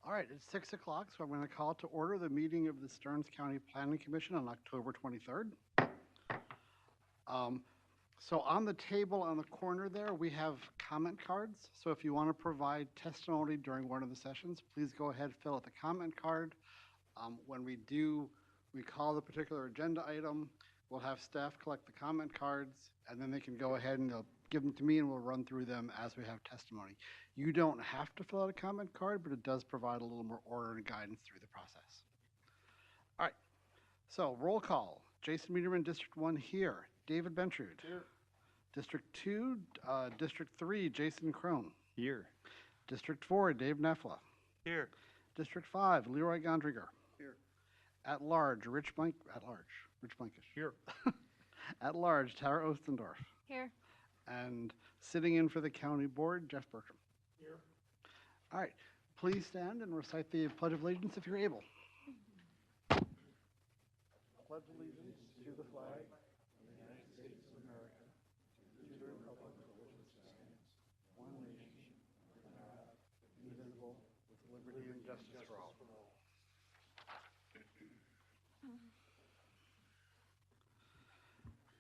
All right, it's 6 o'clock, so I'm going to call to order the meeting of the Stearns County Planning Commission on October 23rd. Um, So on the table on the corner there, we have comment cards. So if you want to provide testimony during one of the sessions, please go ahead, fill out the comment card. When we call the particular agenda item, we'll have staff collect the comment cards, and then they can go ahead and they'll give them to me, and we'll run through them as we have testimony. You don't have to fill out a comment card, but it does provide a little more order and guidance through the process. All right, so roll call. Jason Mederman, District 1 here. David Bentrude. Here. District 2, District 3, Jason Crone. Here. District 4, Dave Nefla. Here. District 5, Leroy Gondriger. Here. At large, Rich Blankish. Here. At large, Tara Ostendorf. Here. And sitting in for the county board, Jeff Bertram. Here. All right, please stand and recite the Pledge of Allegiance if you're able. Pledge allegiance to the flag of the United States of America, to the republic for which it stands, one nation, under God, indivisible, with liberty and justice for all.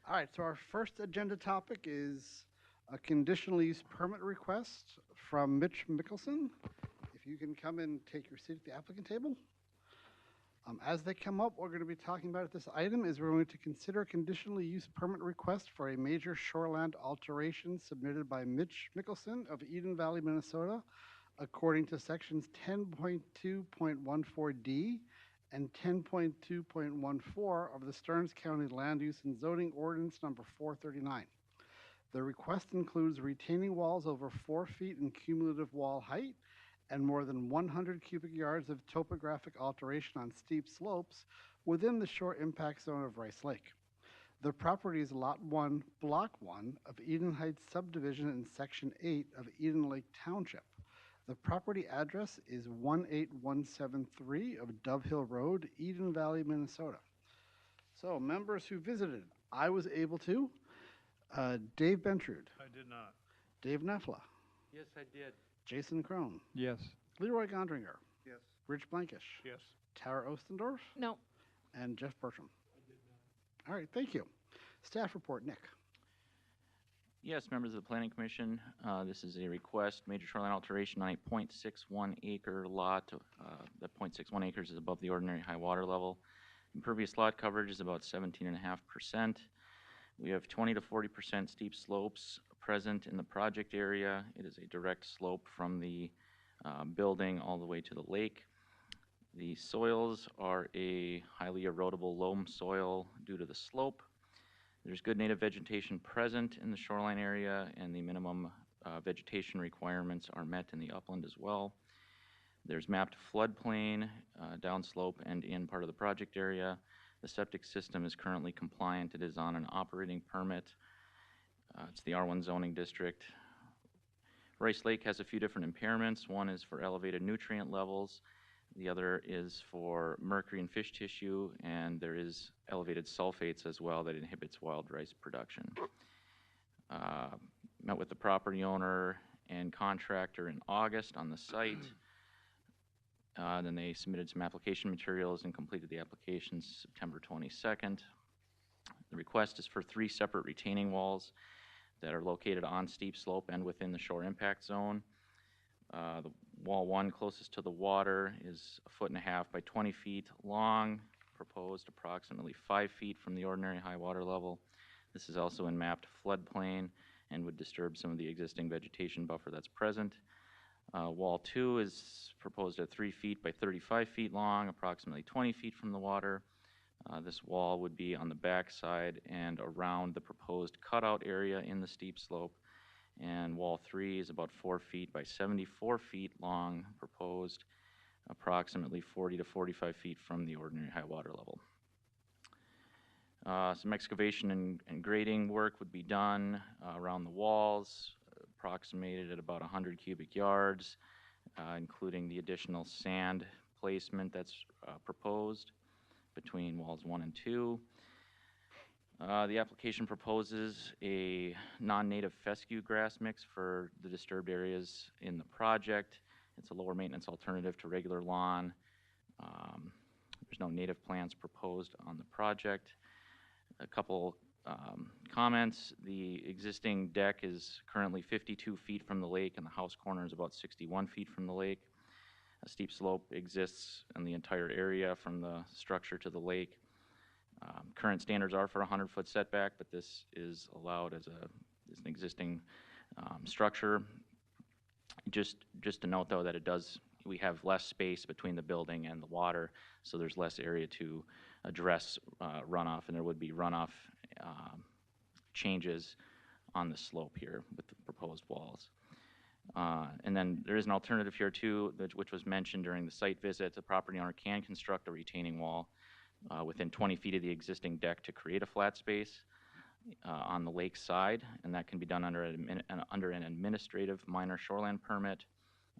All right, so our first agenda topic is a conditional use permit request from Mitch Mickelson. If you can come and take your seat at the applicant table. As they come up, what we're going to be talking about at this item is we're going to consider a conditional use permit request for a major shoreland alteration submitted by Mitch Mickelson of Eden Valley, Minnesota, according to sections 10.2.14D and 10.2.14 of the Stearns County Land Use and Zoning Ordinance number 439. The request includes retaining walls over 4 feet in cumulative wall height and more than 100 cubic yards of topographic alteration on steep slopes within the shore impact zone of Rice Lake. The property is Lot 1, Block 1 of Eden Heights subdivision in Section 8 of Eden Lake Township. The property address is 18173 of Dove Hill Road, Eden Valley, Minnesota. So, members who visited, I was able to. Dave Bentrude. I did not. Dave Nefla. Yes, I did. Jason Crone. Yes. Leroy Gondringer. Yes. Rich Blankish. Yes. Tara Ostendorf. No. And Jeff Bertram. All right, thank you. Staff report, Nick. Yes, members of the Planning Commission, this is a request, major shoreline alteration on a .61 acre lot. That .61 acres is above the ordinary high water level. Impervious lot coverage is about 17.5%. We have 20 to 40% steep slopes present in the project area. It is a direct slope from the building all the way to the lake. The soils are a highly erodible loam soil due to the slope. There's good native vegetation present in the shoreline area, and the minimum vegetation requirements are met in the upland as well. There's mapped floodplain downslope and in part of the project area. The septic system is currently compliant. It is on an operating permit. It's the R1 zoning district. Rice Lake has a few different impairments. One is for elevated nutrient levels. The other is for mercury in fish tissue, and there is elevated sulfates as well that inhibits wild rice production. Met with the property owner and contractor in August on the site. Then they submitted some application materials and completed the applications September 22nd. The request is for 3 separate retaining walls that are located on steep slope and within the shore impact zone. The wall 1 closest to the water is 1.5 feet by 20 feet long, proposed approximately 5 feet from the ordinary high water level. This is also in mapped floodplain and would disturb some of the existing vegetation buffer that's present. Wall 2 is proposed at 3 feet by 35 feet long, approximately 20 feet from the water. This wall would be on the back side and around the proposed cutout area in the steep slope. And wall 3 is about 4 feet by 74 feet long, proposed approximately 40 to 45 feet from the ordinary high water level. Some excavation and grading work would be done around the walls, approximated at about 100 cubic yards, including the additional sand placement that's proposed between walls 1 and 2. The application proposes a non-native fescue grass mix for the disturbed areas in the project, It's a lower maintenance alternative to regular lawn. There's no native plants proposed on the project. A couple comments. The existing deck is currently 52 feet from the lake, and the house corner is about 61 feet from the lake. A steep slope exists in the entire area from the structure to the lake. Current standards are for a 100-foot setback, but this is allowed as an existing structure. Just to note, though, that we have less space between the building and the water, so there's less area to address runoff, and there would be runoff changes on the slope here with the proposed walls. And then there is an alternative here too, which was mentioned during the site visit. The property owner can construct a retaining wall within 20 feet of the existing deck to create a flat space on the lake side, and that can be done under an administrative minor shoreline permit.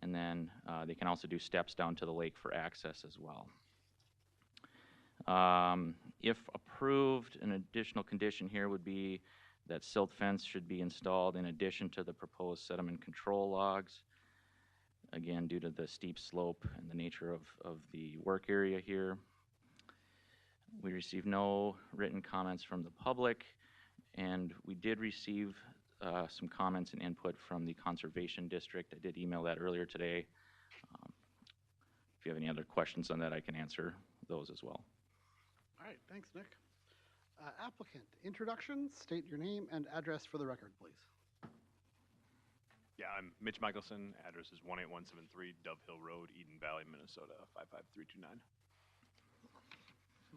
And then they can also do steps down to the lake for access as well. If approved, an additional condition here would be that silt fence should be installed in addition to the proposed sediment control logs. Again, due to the steep slope and the nature of the work area here. We received no written comments from the public, and we did receive some comments and input from the Conservation District. I did email that earlier today. If you have any other questions on that, I can answer those as well. All right, thanks, Nick. Applicant, introduction, state your name and address for the record, please. Yeah, I'm Mitch Michelson. Address is 18173 Dove Hill Road, Eden Valley, Minnesota, 55329.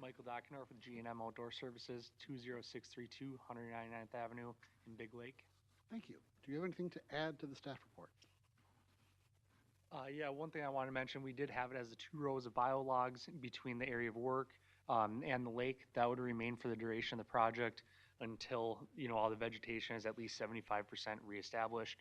Michael Dockenorf with G&M Outdoor Services, 20632 199th Avenue in Big Lake. Thank you. Do you have anything to add to the staff report? Yeah, one thing I want to mention, we did have it as the 2 rows of biologs between the area of work and the lake. That would remain for the duration of the project until, all the vegetation is at least 75% reestablished.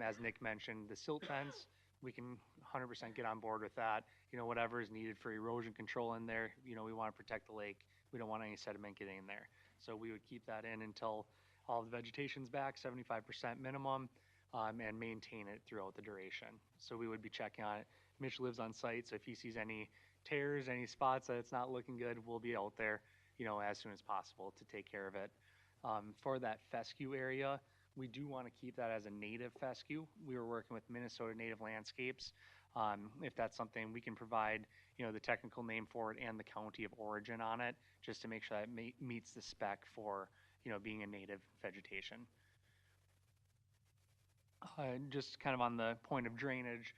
As Nick mentioned, the silt fence, we can 100% get on board with that. Whatever is needed for erosion control in there, we want to protect the lake. We don't want any sediment getting in there. So we would keep that in until all the vegetation's back, 75% minimum, and maintain it throughout the duration. So we would be checking on it. Mitch lives on site, so if he sees any tears, any spots that it's not looking good, we'll be out there, as soon as possible to take care of it. For that fescue area, we do want to keep that as a native fescue. We were working with Minnesota Native Landscapes. If that's something we can provide, the technical name for it and the county of origin on it, just to make sure that it meets the spec for, being a native vegetation. Just kind of on the point of drainage,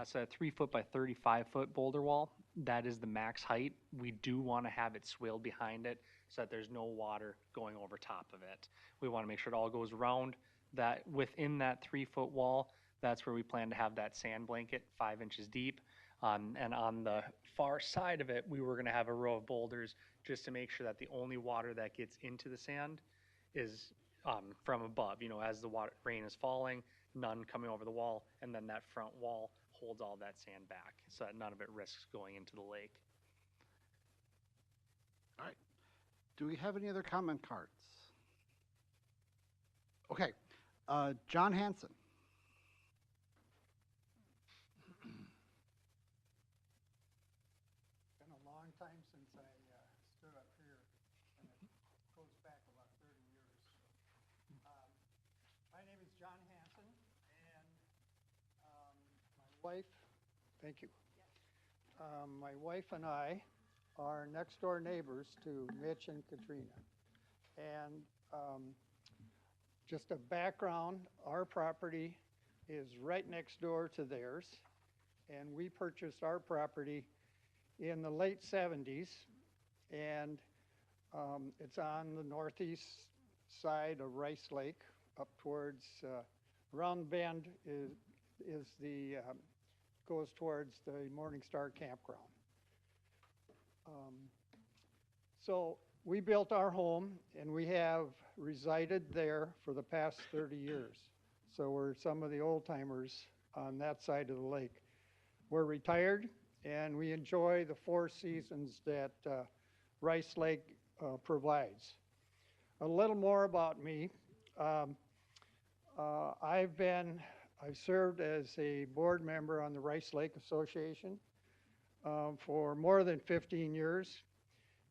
so a 3-foot by 35-foot boulder wall, that is the max height. We do want to have it swaled behind it so that there's no water going over top of it. We want to make sure it all goes around that. Within that 3-foot wall, that's where we plan to have that sand blanket 5 inches deep. And on the far side of it, we were going to have a row of boulders just to make sure that the only water that gets into the sand is from above. As the rain is falling, none coming over the wall, and then that front wall holds all that sand back so that none of it risks going into the lake. All right. Do we have any other comment cards? Okay. John Hanson. It's been a long time since I stood up here, and it goes back about 30 years. My name is John Hanson, and my wife, thank you. My wife and I are next door neighbors to Mitch and Katrina. And just a background, our property is right next door to theirs, and we purchased our property in the late 70s, and it's on the northeast side of Rice Lake, up towards Round Bend is the goes towards the Morning Star Campground. So we built our home, and we have resided there for the past 30 years. So we're some of the old timers on that side of the lake. We're retired, and we enjoy the 4 seasons that Rice Lake provides. A little more about me. I've been I've served as a board member on the Rice Lake Association for more than 15 years.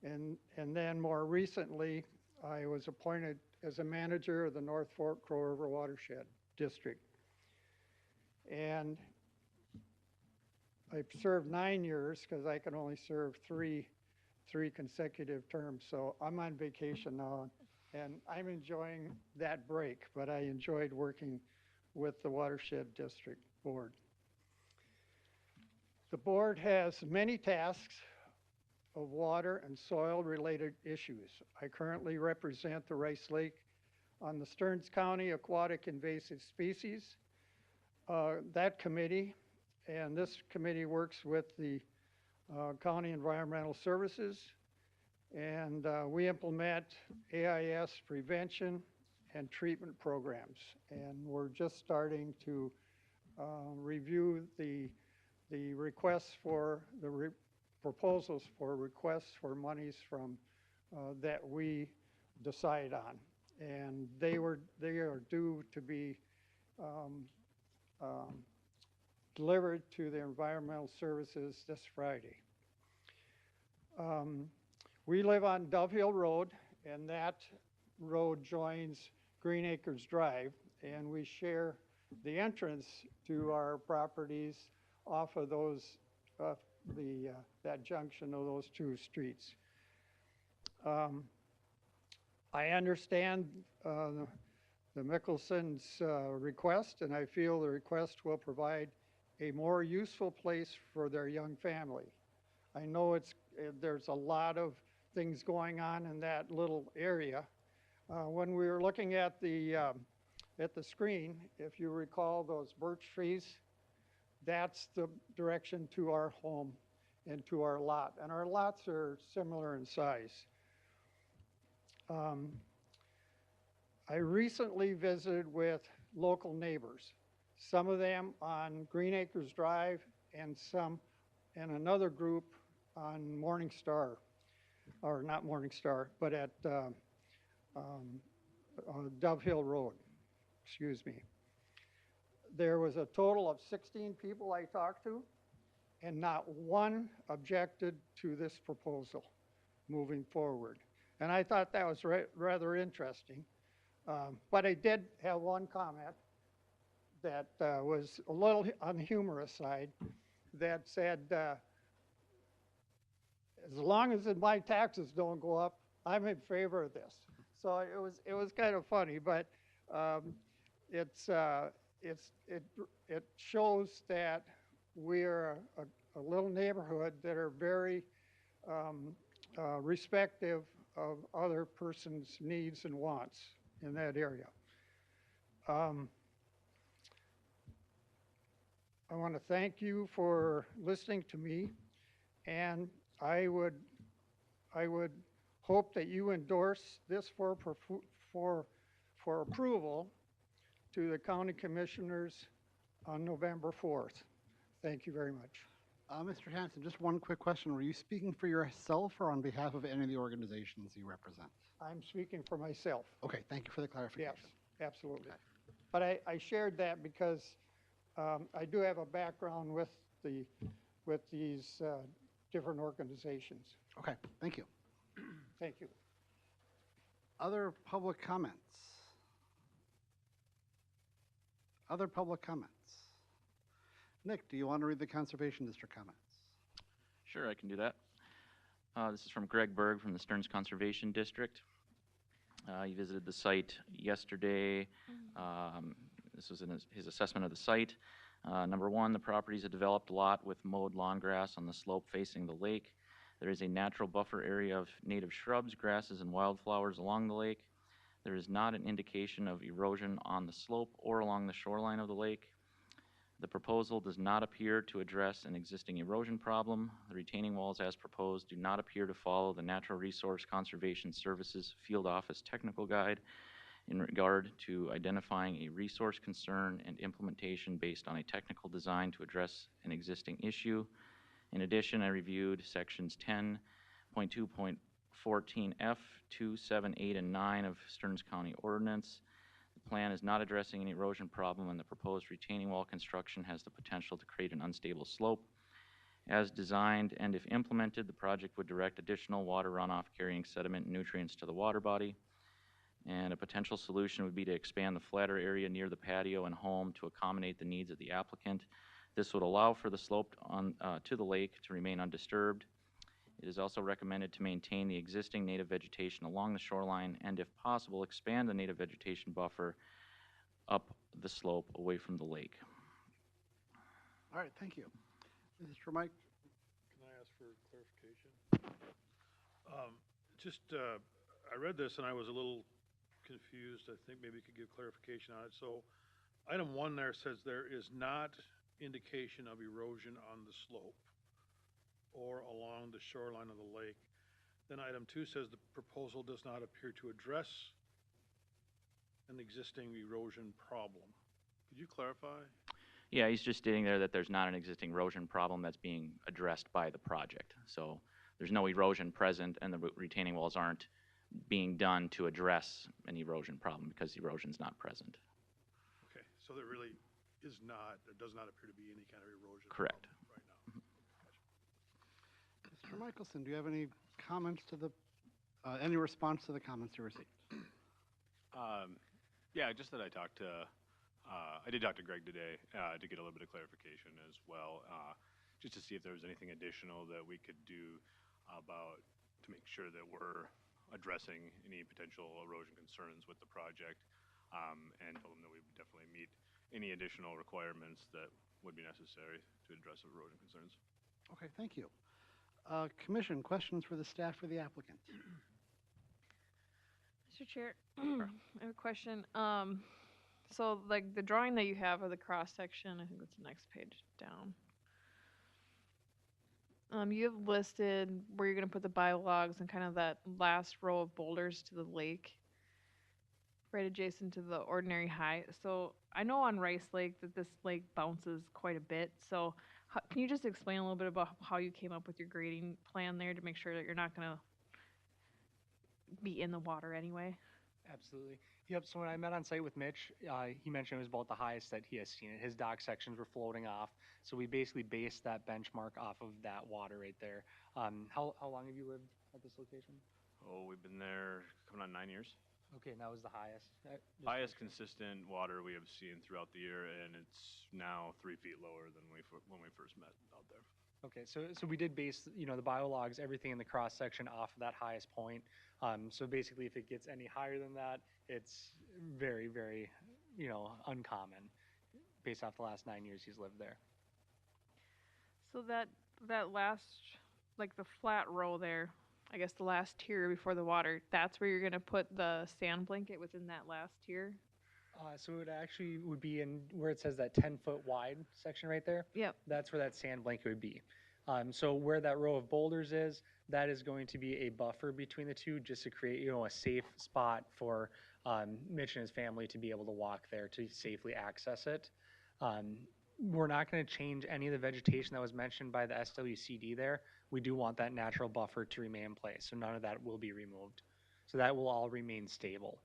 And then more recently, I was appointed as a manager of the North Fork Crow River Watershed District. And I've served 9 years because I can only serve three consecutive terms. So I'm on vacation now, and I'm enjoying that break, but I enjoyed working with the Watershed District Board. The board has many tasks of water and soil related issues. I currently represent the Rice Lake on the Stearns County Aquatic Invasive Species. That committee, and this committee works with the County Environmental Services, and we implement AIS prevention and treatment programs. And we're just starting to review the requests for the proposals for requests for monies from that we decide on, and they are due to be delivered to the Environmental Services this Friday. We live on Dove Hill Road, and that road joins Green Acres Drive, and we share the entrance to our properties off of those that junction of those two streets. I understand the Mickelson's request, and I feel the request will provide a more useful place for their young family. I know there's a lot of things going on in that little area. When we were looking at the screen, if you recall those birch trees, that's the direction to our home and to our lot. And our lots are similar in size. I recently visited with local neighbors, some of them on Green Acres Drive and another group on Morning Star, or not Morning Star, but at Dove Hill Road, excuse me. There was a total of 16 people I talked to, and not one objected to this proposal moving forward. And I thought that was rather interesting. But I did have one comment that was a little on the humorous side that said, as long as my taxes don't go up, I'm in favor of this. So it was kind of funny, but it shows that we're a little neighborhood that are very respective of other person's needs and wants in that area. I want to thank you for listening to me, and I would hope that you endorse this for approval to the county commissioners on November 4th. Thank you very much. Mr. Hanson, just one quick question. Were you speaking for yourself or on behalf of any of the organizations you represent? I'm speaking for myself. Okay, thank you for the clarification. Yes, absolutely. Okay. But I shared that because I do have a background with these different organizations. Okay, thank you. Thank you. Other public comments? Other public comments? Nick, do you want to read the Conservation District comments? Sure, I can do that. This is from Greg Berg from the Stearns Conservation District. He visited the site yesterday. This was in his assessment of the site. Number one, the property is a developed lot with mowed lawn grass on the slope facing the lake. There is a natural buffer area of native shrubs, grasses, and wildflowers along the lake. There is not an indication of erosion on the slope or along the shoreline of the lake. The proposal does not appear to address an existing erosion problem. The retaining walls as proposed do not appear to follow the Natural Resource Conservation Services Field Office Technical Guide in regard to identifying a resource concern and implementation based on a technical design to address an existing issue. In addition, I reviewed sections 10.2.14F, 2, 7, 8, and 9 of Stearns County Ordinance. The plan is not addressing any erosion problem, and the proposed retaining wall construction has the potential to create an unstable slope. As designed and if implemented, the project would direct additional water runoff carrying sediment and nutrients to the water body. And a potential solution would be to expand the flatter area near the patio and home to accommodate the needs of the applicant. This would allow for the slope to the lake to remain undisturbed. It is also recommended to maintain the existing native vegetation along the shoreline and, if possible, expand the native vegetation buffer up the slope away from the lake. All right, thank you. Mr. Mike? Can I ask for clarification? I read this and I was a little confused. I think maybe you could give clarification on it. So item 1 there says there is not indication of erosion on the slope or along the shoreline of the lake. Then item 2 says the proposal does not appear to address an existing erosion problem. Could you clarify? Yeah, he's just stating there that there's not an existing erosion problem that's being addressed by the project. So there's no erosion present, and the retaining walls aren't being done to address an erosion problem because the erosion's not present. Okay, so there really is not, there does not appear to be any kind of erosion Correct. problem right now. Mr. Michelson, do you have any comments to the, any response to the comments you received? Yeah, just that I did talk to Greg today to get a little bit of clarification as well, just to see if there was anything additional that we could do to make sure that we're addressing any potential erosion concerns with the project, and told him that we would definitely meet any additional requirements that would be necessary to address erosion concerns. Okay, thank you. Commission, questions for the staff or the applicant? Mr. Chair, I have a question. So like the drawing that you have of the cross section, I think that's the next page down. You have listed where you're gonna put the biologs and kind of that last row of boulders to the lake, right adjacent to the ordinary high. So I know on Rice Lake that this lake bounces quite a bit. So can you just explain a little bit about how you came up with your grading plan there to make sure that you're not gonna be in the water anyway? Absolutely. Yep, so when I met on site with Mitch, he mentioned it was about the highest that he has seen it. His dock sections were floating off, so we basically based that benchmark off of that water right there. How long have you lived at this location? Oh, we've been there coming on 9 years. Okay, and that was the highest? Highest consistent water we have seen throughout the year, and it's now 3 feet lower than when we first met out there. Okay, so we did base, the biologs, everything in the cross section off of that highest point. So basically, if it gets any higher than that, it's very, very, uncommon based off the last 9 years he's lived there. So that last, like the flat row there, I guess the last tier before the water, that's where you're gonna put the sand blanket within that last tier? So it actually would be in where it says that 10-foot wide section right there. Yep. That's where that sand blanket would be. So where that row of boulders is, that is going to be a buffer between the two, just to create, a safe spot for Mitch and his family to be able to walk there to safely access it. We're not going to change any of the vegetation that was mentioned by the SWCD there. We do want that natural buffer to remain in place, so none of that will be removed. So that will all remain stable.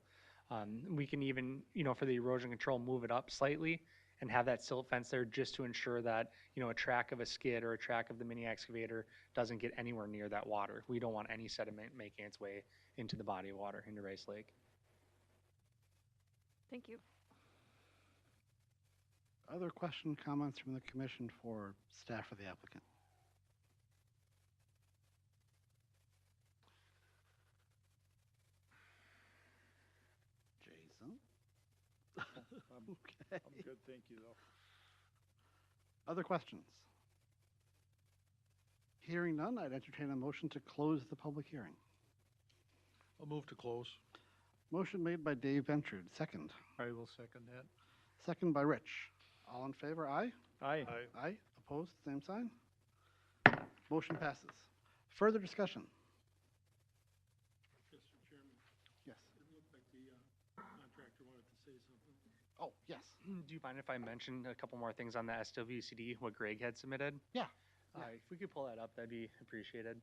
We can even, for the erosion control, move it up slightly and have that silt fence there just to ensure that, a track of a skid or a track of the mini excavator doesn't get anywhere near that water. We don't want any sediment making its way into the body of water, into Rice Lake. Thank you. Other questions, comments from the commission for staff or the applicant? Jason? Okay. I'm good, thank you, though. Other questions? Hearing none, I'd entertain a motion to close the public hearing. I'll move to close. Motion made by Dave Ventured, second. I will second that. Second by Rich. All in favor, aye? Aye. Aye. Opposed, same sign. Motion passes. Further discussion? Mr. Chairman, Yes. it looked like the contractor wanted to say something. Oh, yes. Do you mind if I mention a couple more things on the SWCD, what Greg had submitted? Yeah. If we could pull that up, that'd be appreciated.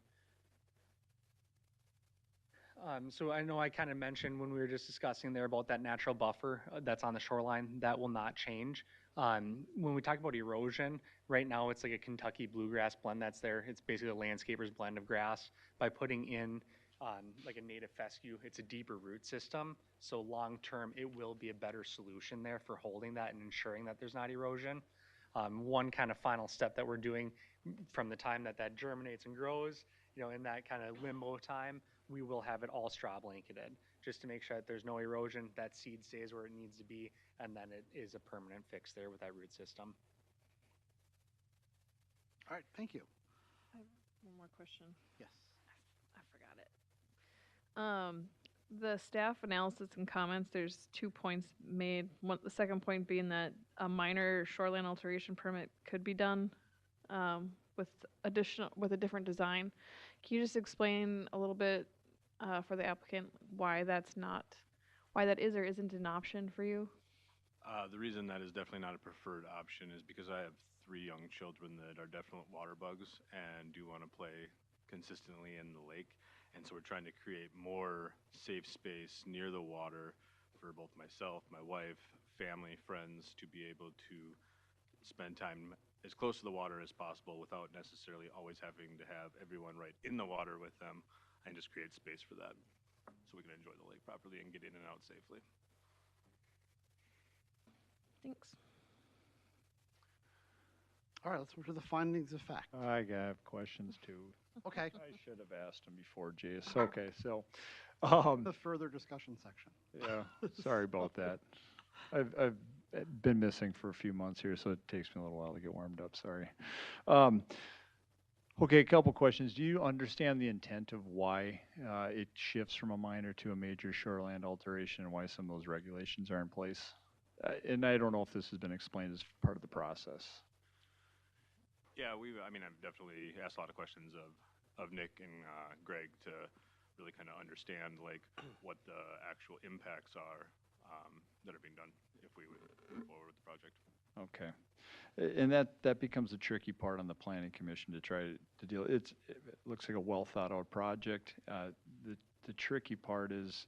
So I know I kind of mentioned when we were just discussing there about that natural buffer that's on the shoreline, that will not change. When we talk about erosion, right now it's like a Kentucky bluegrass blend that's there. It's basically a landscaper's blend of grass. By putting in like a native fescue, it's a deeper root system. So long term, it will be a better solution there for holding that and ensuring that there's not erosion. One kind of final step that we're doing from the time that that germinates and grows, you know, in that kind of limbo time, we will have it all straw blanketed just to make sure that there's no erosion, that seed stays where it needs to be, and then it is a permanent fix there with that root system. All right, thank you. I have one more question. Yes. I forgot it. The staff analysis and comments, there's 2 points made. The second point being that a minor shoreline alteration permit could be done with a different design. Can you just explain a little bit for the applicant why that is or isn't an option for you? The reason that is definitely not a preferred option is because I have 3 young children that are definite water bugs and do want to play consistently in the lake. And so we're trying to create more safe space near the water for both myself, my wife, family, friends to be able to spend time as close to the water as possible without necessarily always having to have everyone right in the water with them, and just create space for that so we can enjoy the lake properly and get in and out safely. Thanks. All right, let's move to the findings of fact. I have questions too. Okay, I should have asked him before, Jace. Okay, so, the further discussion section. yeah, sorry about that. I've been missing for a few months here, so it takes me a little while to get warmed up, sorry. Okay, a couple questions. Do you understand the intent of why it shifts from a minor to a major shoreland alteration and why some of those regulations are in place? And I don't know if this has been explained as part of the process. Yeah, I've definitely asked a lot of questions of Nick and Greg to really kind of understand like what the actual impacts are that are being done if we would move forward with the project. Okay. And that becomes a tricky part on the planning commission to try to deal. It looks like a well thought out project. The tricky part is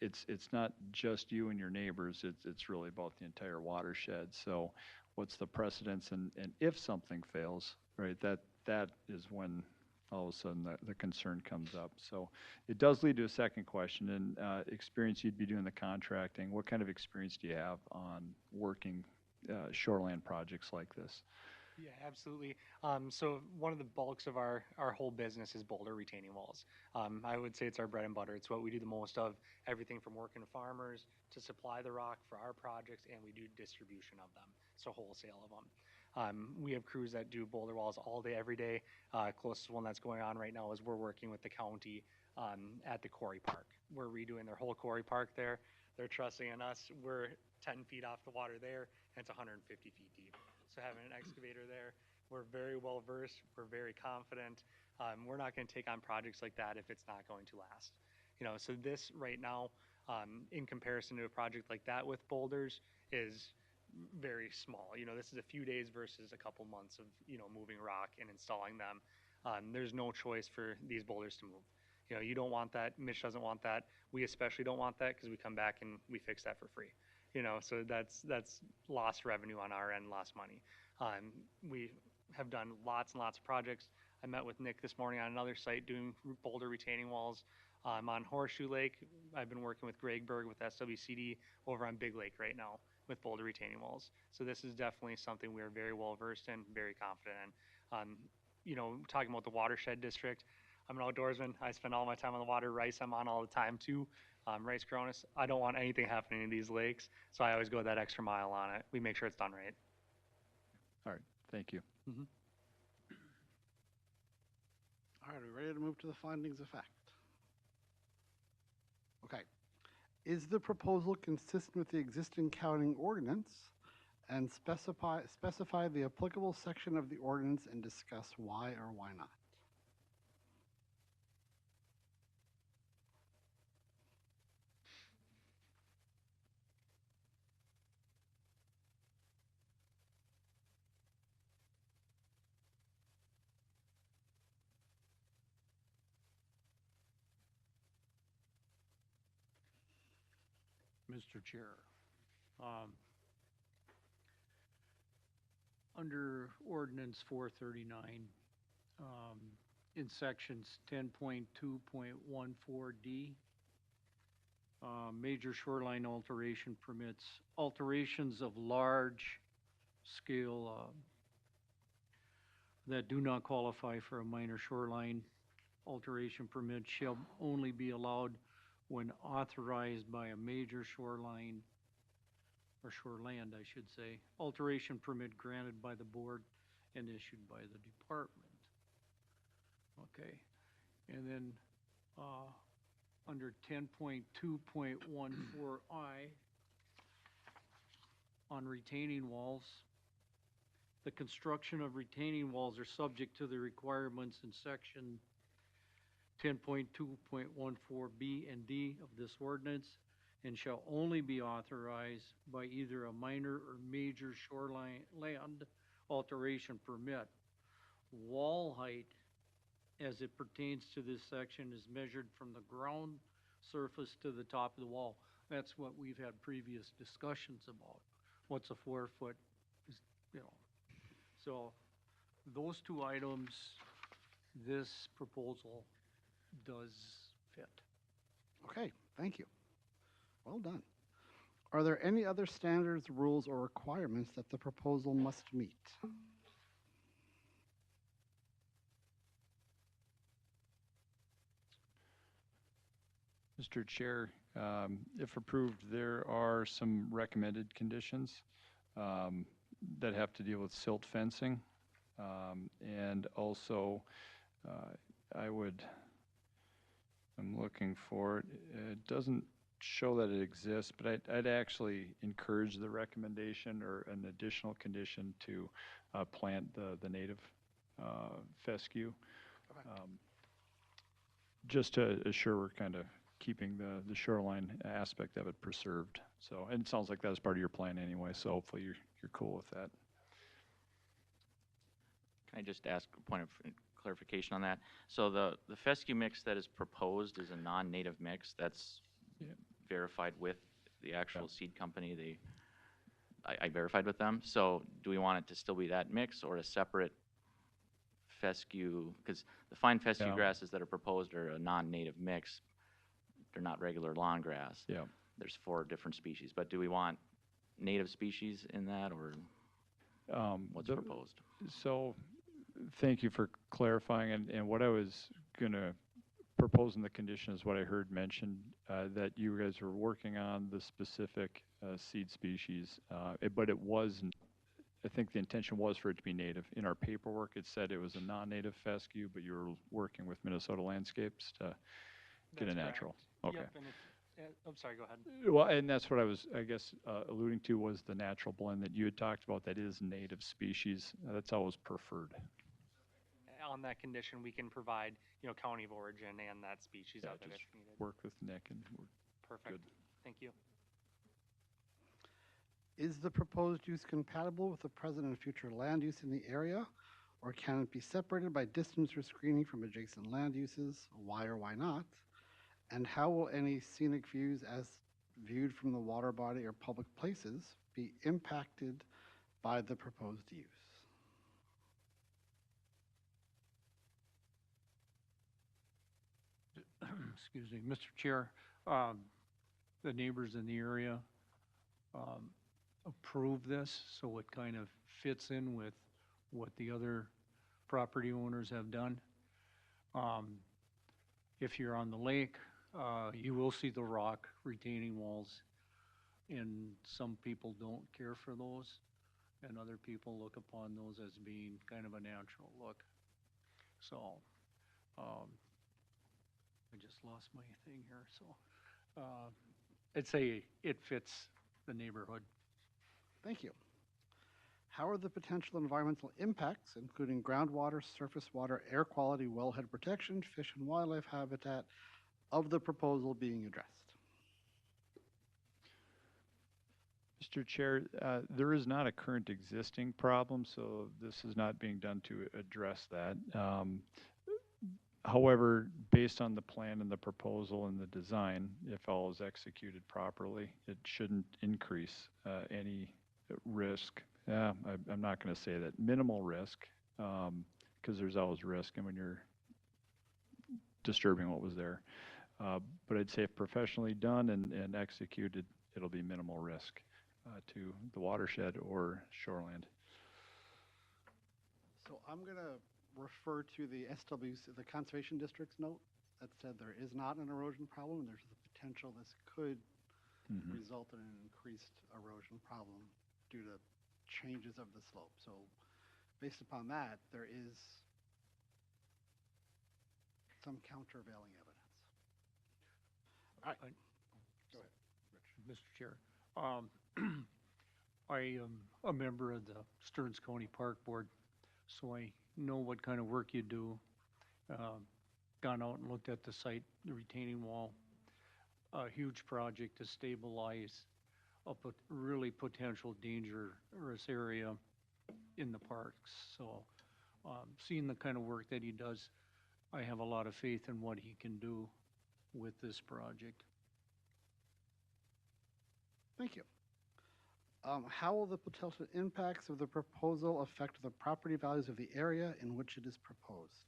it's not just you and your neighbors. It's really about the entire watershed. So what's the precedence, and if something fails, right, that is when all of a sudden the concern comes up. So it does lead to a second question, and experience you'd be doing the contracting. What kind of experience do you have on working shoreland projects like this? Yeah, absolutely. So one of the bulks of our whole business is boulder retaining walls. I would say it's our bread and butter. It's what we do the most of, everything from working with farmers to supply the rock for our projects, and we do distribution of them, so wholesale of them. We have crews that do boulder walls all day, every day. Closest one that's going on right now is we're working with the county at the Quarry Park. We're redoing their whole Quarry Park there. They're trusting in us. We're 10 feet off the water there, and it's 150 feet deep. So having an excavator there, we're very well versed. We're very confident. We're not going to take on projects like that if it's not going to last. You know, so this right now, in comparison to a project like that with boulders, is very small. You know, this is a few days versus a couple months of, you know, moving rock and installing them. There's no choice for these boulders to move. You know, you don't want that. Mitch doesn't want that. We especially don't want that because we come back and we fix that for free. You know, so that's lost revenue on our end, lost money. We have done lots and lots of projects. I met with Nick this morning on another site doing boulder retaining walls. On Horseshoe Lake, I've been working with Greg Berg with SWCD over on Big Lake right now with boulder retaining walls. So this is definitely something we are very well versed in, very confident in. You know, talking about the watershed district, I'm an outdoorsman. I spend all my time on the water. Rice I'm on all the time too. Rice Coronis, I don't want anything happening in these lakes, so I always go that extra mile on it. We make sure it's done right. All right, thank you. Mm-hmm. All right, are we ready to move to the findings of fact? Okay. Is the proposal consistent with the existing counting ordinance? And specify the applicable section of the ordinance and discuss why or why not. Mr. Chair. Under ordinance 439, in sections 10.2.14D, major shoreline alteration permits, alterations of large scale that do not qualify for a minor shoreline alteration permit shall only be allowed when authorized by a major shoreline, or shoreland, I should say, alteration permit granted by the board and issued by the department. Okay, and then, under 10.2.14I, on retaining walls, the construction of retaining walls are subject to the requirements in section 10.2.14B and D of this ordinance, and shall only be authorized by either a minor or major shoreline land alteration permit. Wall height, as it pertains to this section, is measured from the ground surface to the top of the wall. That's what we've had previous discussions about. What's a 4 foot, you know. So those two items, this proposal does fit. Okay, thank you. Well done. Are there any other standards, rules, or requirements that the proposal must meet? Mr. Chair, if approved, there are some recommended conditions that have to deal with silt fencing. And also, I'm looking for it. It doesn't show that it exists, but I'd actually encourage the recommendation or an additional condition to plant the native fescue. Okay. Just to assure we're kind of keeping the shoreline aspect of it preserved. So, and it sounds like that was part of your plan anyway, so hopefully you're cool with that. Can I just ask a point of clarification on that? So the fescue mix that is proposed is a non-native mix that's verified with the actual seed company. I verified with them. So do we want it to still be that mix or a separate fescue? Because the fine fescue grasses that are proposed are a non-native mix. They're not regular lawn grass. Yeah. There's 4 different species. But do we want native species in that, or what's proposed? So thank you for clarifying. And what I was going to propose in the condition is what I heard mentioned, that you guys were working on the specific seed species. But it wasn't, I think the intention was for it to be native. In our paperwork, it said it was a non-native fescue, but you were working with Minnesota Landscapes to get a natural. Okay. Yep, and I'm sorry, go ahead. Well, and that's what I was, I guess, alluding to was the natural blend that you had talked about that is native species. That's always preferred. On that condition, we can provide, county of origin and that species of it just if needed. work with Nick and we're Perfect. good. Thank you. Is the proposed use compatible with the present and future land use in the area? Or can it be separated by distance or screening from adjacent land uses? Why or why not? And how will any scenic views as viewed from the water body or public places be impacted by the proposed use? Excuse me, Mr. Chair, the neighbors in the area approve this, so it kind of fits in with what the other property owners have done. If you're on the lake, you will see the rock retaining walls, and some people don't care for those, and other people look upon those as being kind of a natural look. So, I just lost my thing here, so, I'd say it fits the neighborhood. Thank you. How are the potential environmental impacts, including groundwater, surface water, air quality, wellhead protection, fish and wildlife habitat, of the proposal being addressed? Mr. Chair, there is not a current existing problem, so this is not being done to address that. However, based on the plan and the proposal and the design, if all is executed properly, it shouldn't increase any risk. I'm not going to say that, minimal risk, because there's always risk and when you're disturbing what was there. But I'd say if professionally done and executed, it'll be minimal risk to the watershed or shoreland. So I'm going to refer to the SWC, the Conservation District's note that said there is not an erosion problem, and there's the potential this could result in an increased erosion problem due to changes of the slope. So based upon that, there is some countervailing evidence. All right. Go ahead, Rich. Mr. Chair, I am a member of the Stearns County Park Board, so I know what kind of work you do. Gone out and looked at the site, the retaining wall, a huge project to stabilize a really potential dangerous area in the parks. So, seeing the kind of work that he does, I have a lot of faith in what he can do with this project. Thank you. How will the potential impacts of the proposal affect the property values of the area in which it is proposed?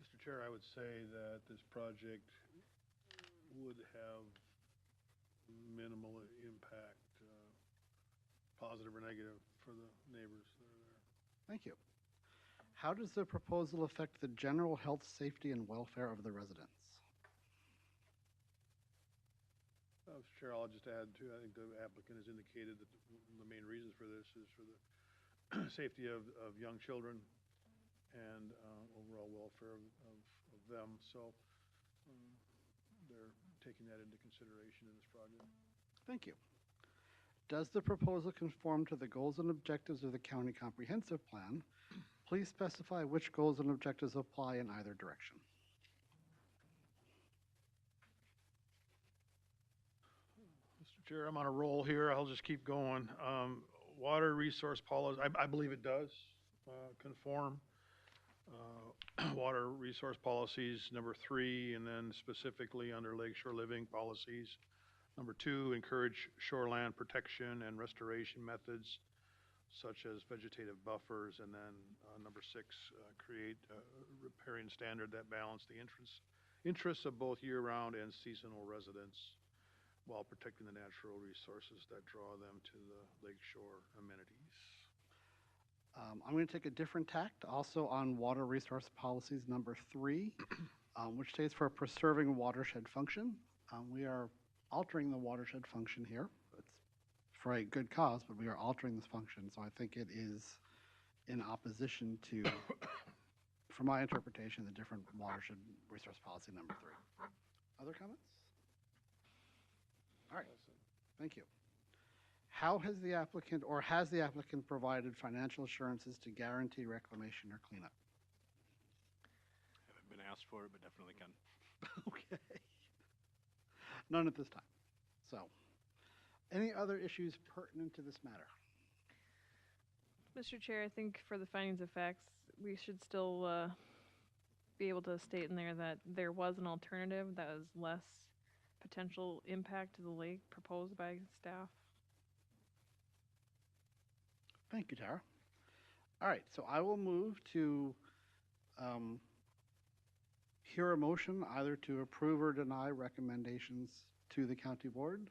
Mr. Chair, I would say that this project would have minimal impact, positive or negative, for the neighbors that are there. Thank you. How does the proposal affect the general health, safety, and welfare of the residents? Mr. Chair, I'll just add too, I think the applicant has indicated that the main reasons for this is for the safety of young children and overall welfare of them. So they're taking that into consideration in this project. Thank you. Does the proposal conform to the goals and objectives of the county comprehensive plan? Please specify which goals and objectives apply in either direction. Mr. Chair, I'm on a roll here. I'll just keep going. Water resource policy, I believe it does conform. Water resource policies, number 3, and then specifically under lakeshore living policies. Number 2, encourage shoreland protection and restoration methods such as vegetative buffers. And then number 6, create a riparian standard that balance the interests of both year-round and seasonal residents while protecting the natural resources that draw them to the lakeshore amenities. I'm going to take a different tact also on water resource policies number 3, which states for preserving watershed function. We are altering the watershed function here. It's for a good cause, but we are altering this function. So I think it is in opposition to, from my interpretation, the different watershed resource policy number 3. Other comments? All right, thank you. How has the applicant provided financial assurances to guarantee reclamation or cleanup? Haven't been asked for it, but definitely can. Okay. None at this time. So, any other issues pertinent to this matter? Mr. Chair, I think for the findings of facts, we should still be able to state in there that there was an alternative that was less potential impact to the lake proposed by staff. Thank you, Tara. All right, so I will move to hear a motion either to approve or deny recommendations to the county board,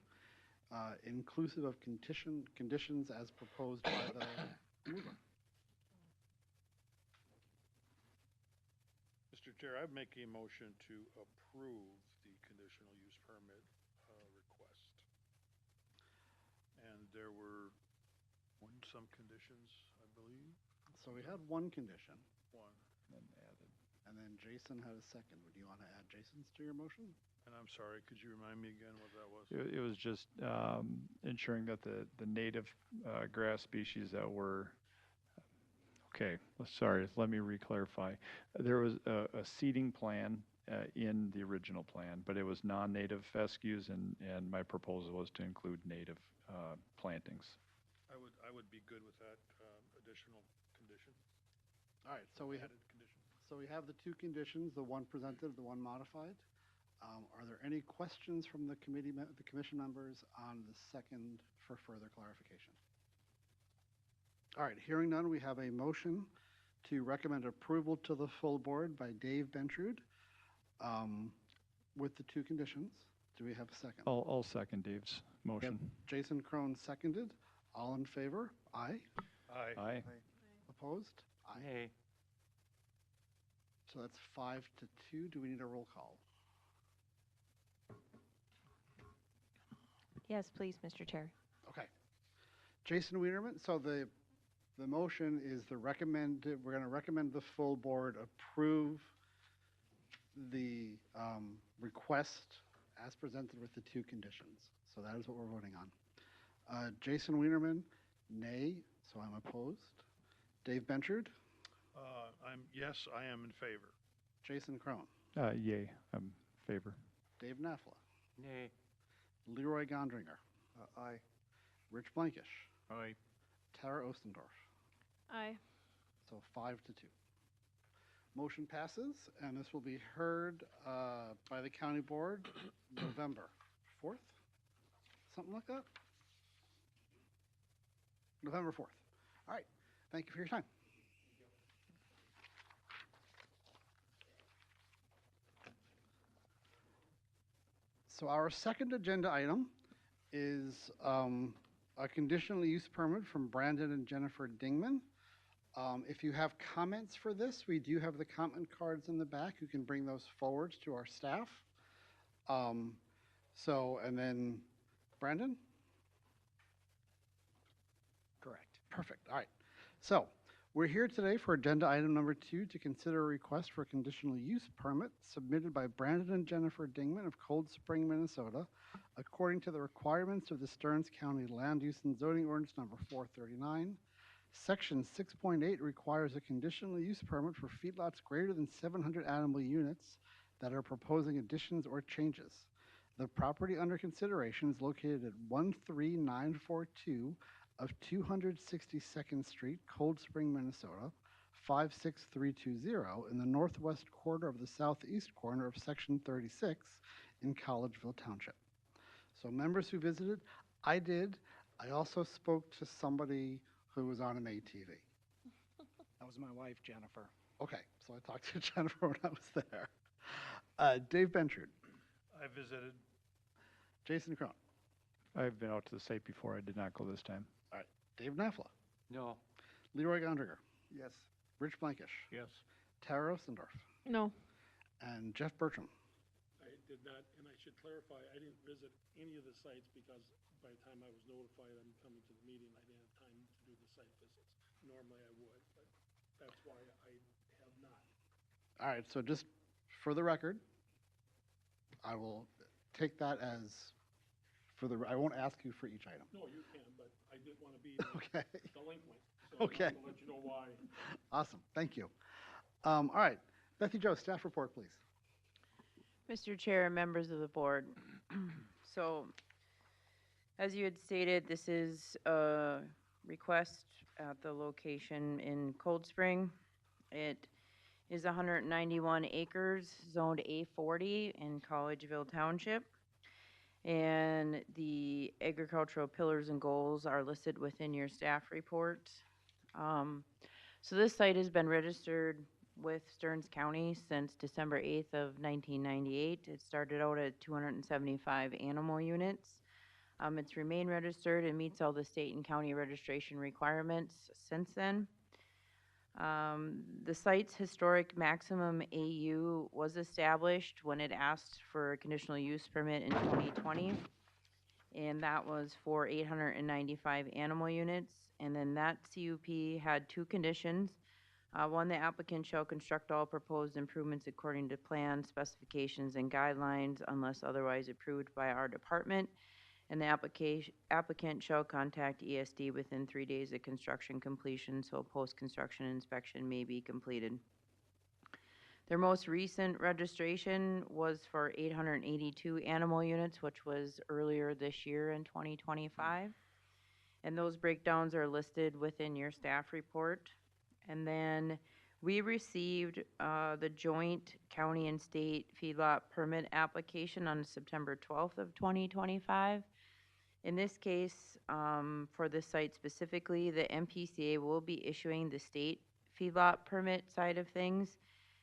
inclusive of conditions as proposed by the mover. Mr. Chair, I make a motion to approve the conditional use permit request. And there were some conditions, I believe. So we had one condition, One. and then Jason had a second. Would you want to add Jason's to your motion? And I'm sorry, could you remind me again what that was? It was just ensuring that the native grass species that were, okay, sorry, let me re-clarify. There was a seeding plan in the original plan, but it was non-native fescues, and my proposal was to include native plantings. I would be good with that additional condition. All right, so we had Added condition. So we have the two conditions, the one presented, the one modified. Are there any questions from the the commission members on the second for further clarification? All right, hearing none, we have a motion to recommend approval to the full board by Dave Bentrude with the two conditions. Do we have a second? I'll second Dave's motion. Jason Crone seconded. All in favor? Aye. Aye. Aye. Opposed? Aye. So that's 5-2. Do we need a roll call? Yes, please, Mr. Chair. Okay. Jason Wienerman, so the motion is we're going to recommend the full board approve the request as presented with the two conditions. So that is what we're voting on. Jason Wienerman, nay, so I'm opposed. Dave Bentrude, Yes, I am in favor. Jason Crone, Yay, I'm in favor. Dave Nafla, Nay. Leroy Gondringer, Aye. Rich Blankish, Aye. Tara Ostendorf. Aye. So 5-2. Motion passes, and this will be heard by the county board November 4th, something like that? November 4th. All right, thank you for your time. So our second agenda item is a conditional use permit from Brandon and Jennifer Dingman. If you have comments for this, we do have the comment cards in the back. You can bring those forward to our staff. And then Brandon? Correct. Perfect. All right. So we're here today for agenda item number 2 to consider a request for a conditional use permit submitted by Brandon and Jennifer Dingman of Cold Spring, Minnesota, according to the requirements of the Stearns County Land Use and Zoning Ordinance number 439. Section 6.8 requires a conditional use permit for feedlots greater than 700 animal units that are proposing additions or changes. The property under consideration is located at 13942 of 262nd Street, Cold Spring, Minnesota, 56320 in the northwest quarter of the southeast corner of Section 36 in Collegeville Township. So members who visited, I did. I also spoke to somebody who was on an ATV. That was my wife, Jennifer. Okay, so I talked to Jennifer when I was there. Dave Bentrude, I visited. Jason Crone, I've been out to the site before. I did not go this time. Dave Nafla, No. Leroy Gondringer, Yes. Rich Blankish, Yes. Tara Ostendorf, No. and Jeff Bertram. I did not, and I should clarify, I didn't visit any of the sites because by the time I was notified I'm coming to the meeting, I didn't have time to do the site visits. Normally I would, but that's why I have not. All right, so just for the record, I will take that as I won't ask you for each item. No, you can, but I didn't want to be Okay, delinquent. So Okay. I'm gonna let you know why. awesome, thank you. All right, Bethy Jo, staff report, please. Mr. Chair and members of the board. So, as you had stated, this is a request at the location in Cold Spring. It is 191 acres, zoned A40 in Collegeville Township. And the agricultural pillars and goals are listed within your staff report. So this site has been registered with Stearns County since December 8th of 1998. It started out at 275 animal units. It's remained registered and meets all the state and county registration requirements since then. The site's historic maximum AU was established when it asked for a conditional use permit in 2020. And that was for 895 animal units. And then that CUP had two conditions. One, the applicant shall construct all proposed improvements according to plan, specifications, and guidelines unless otherwise approved by our department. And the applicant shall contact ESD within 3 days of construction completion, so a post-construction inspection may be completed. Their most recent registration was for 882 animal units, which was earlier this year in 2025. And those breakdowns are listed within your staff report. And then We received the joint county and state feedlot permit application on September 12th of 2025. In this case, for this site specifically, the MPCA will be issuing the state feedlot permit side of things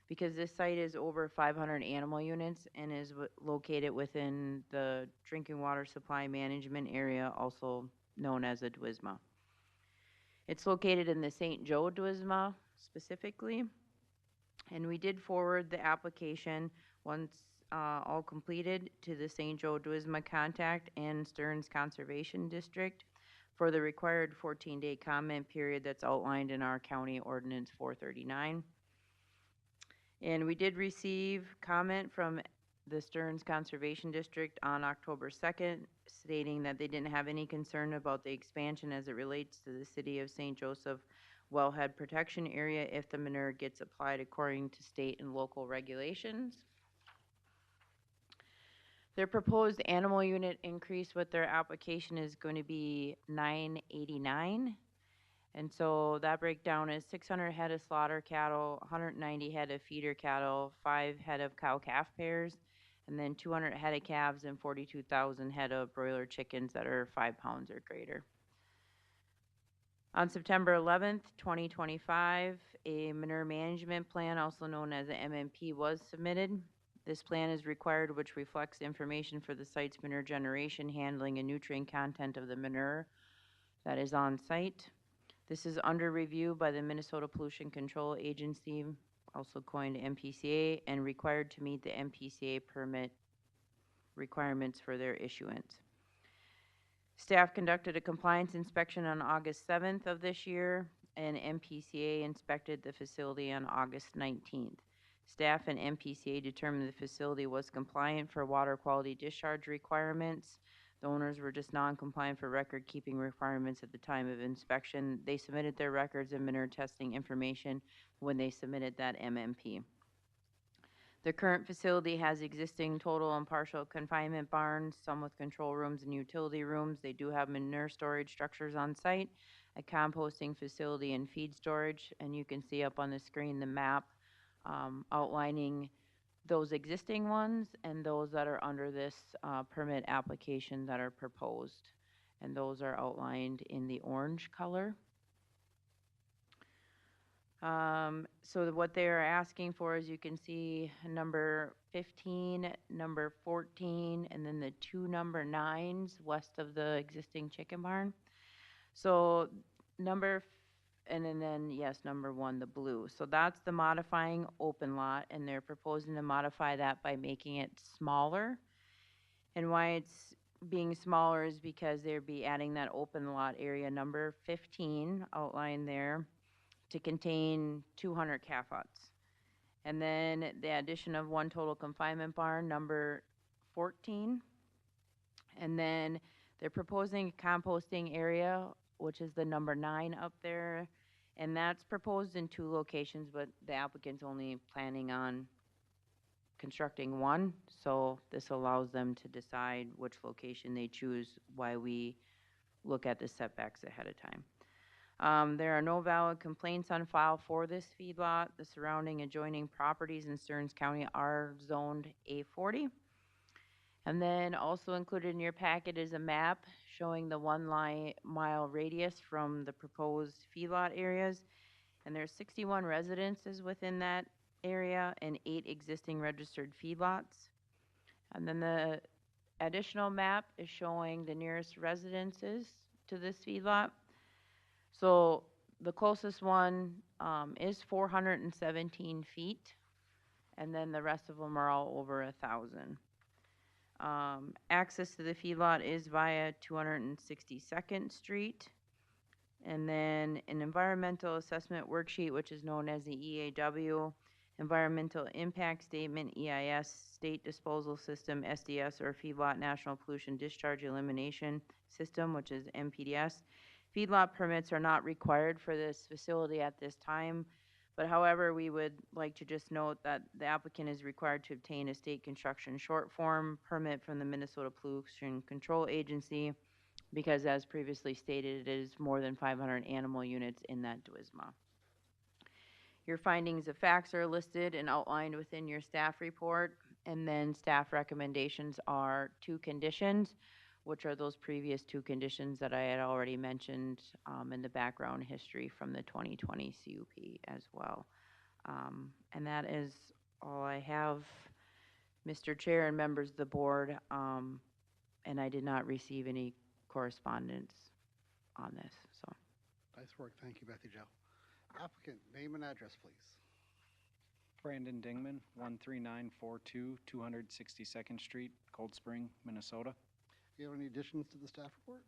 because this site is over 500 animal units and is located within the drinking water supply management area, also known as a DWSMA. It's located in the St. Joe DWSMA specifically, and we did forward the application once all completed to the St. Joe DWSMA contact and Stearns Conservation District for the required 14-day comment period that's outlined in our county ordinance 439. And we did receive comment from the Stearns Conservation District on October 2nd, stating that they didn't have any concern about the expansion as it relates to the city of St. Joseph wellhead protection area if the manure gets applied according to state and local regulations. Their proposed animal unit increase with their application is going to be 989. And so that breakdown is 600 head of slaughter cattle, 190 head of feeder cattle, 5 head of cow-calf pairs, and then 200 head of calves and 42,000 head of broiler chickens that are 5 pounds or greater. On September 11th, 2025, a manure management plan, also known as an MMP, was submitted. This plan is required, which reflects information for the site's manure generation, handling, and nutrient content of the manure that is on site. This is under review by the Minnesota Pollution Control Agency, also coined MPCA, and required to meet the MPCA permit requirements for their issuance. Staff conducted a compliance inspection on August 7th of this year, and MPCA inspected the facility on August 19th. Staff and MPCA determined the facility was compliant for water quality discharge requirements. The owners were just non-compliant for record-keeping requirements at the time of inspection. They submitted their records and manure testing information when they submitted that MMP. The current facility has existing total and partial confinement barns, some with control rooms and utility rooms. They do have manure storage structures on site, a composting facility and feed storage, and you can see up on the screen the map outlining those existing ones and those that are under this permit application that are proposed. And those are outlined in the orange color. So what they are asking for, as you can see, number 15, number 14, and then the 2 number 9s west of the existing chicken barn. So number yes, number 1, the blue. So that's the modifying open lot, and they're proposing to modify that by making it smaller. And why it's being smaller is because they'll be adding that open lot area number 15 outlined there to contain 200 calf huts. And then the addition of 1 total confinement barn, number 14. And then they're proposing a composting area, which is the number 9 up there. And that's proposed in 2 locations, but the applicant's only planning on constructing 1. So this allows them to decide which location they choose while we look at the setbacks ahead of time. There are no valid complaints on file for this feedlot. The surrounding adjoining properties in Stearns County are zoned A40. And then also included in your packet is a map showing the 1-mile radius from the proposed feedlot areas. And there's 61 residences within that area and 8 existing registered feedlots. And then the additional map is showing the nearest residences to this feedlot. So the closest one is 417 feet, and then the rest of them are all over 1,000. Access to the feedlot is via 262nd Street. And then an environmental assessment worksheet, which is known as the EAW, Environmental Impact Statement, EIS, State Disposal System, SDS, or Feedlot National Pollution Discharge Elimination System, which is MPDS. Feedlot permits are not required for this facility at this time, but however, we would like to just note that the applicant is required to obtain a state construction short form permit from the Minnesota Pollution Control Agency, because as previously stated, it is more than 500 animal units in that DWSMA. Your findings of facts are listed and outlined within your staff report. And then staff recommendations are 2 conditions, which are those previous 2 conditions that I had already mentioned in the background history from the 2020 CUP as well. And that is all I have, Mr. Chair and members of the board. And I did not receive any correspondence on this, so. Nice work. Thank you, Bethy Jo. Applicant, name and address, please. Brandon Dingman, 13942 262nd Street, Cold Spring, Minnesota. Do you have any additions to the staff report?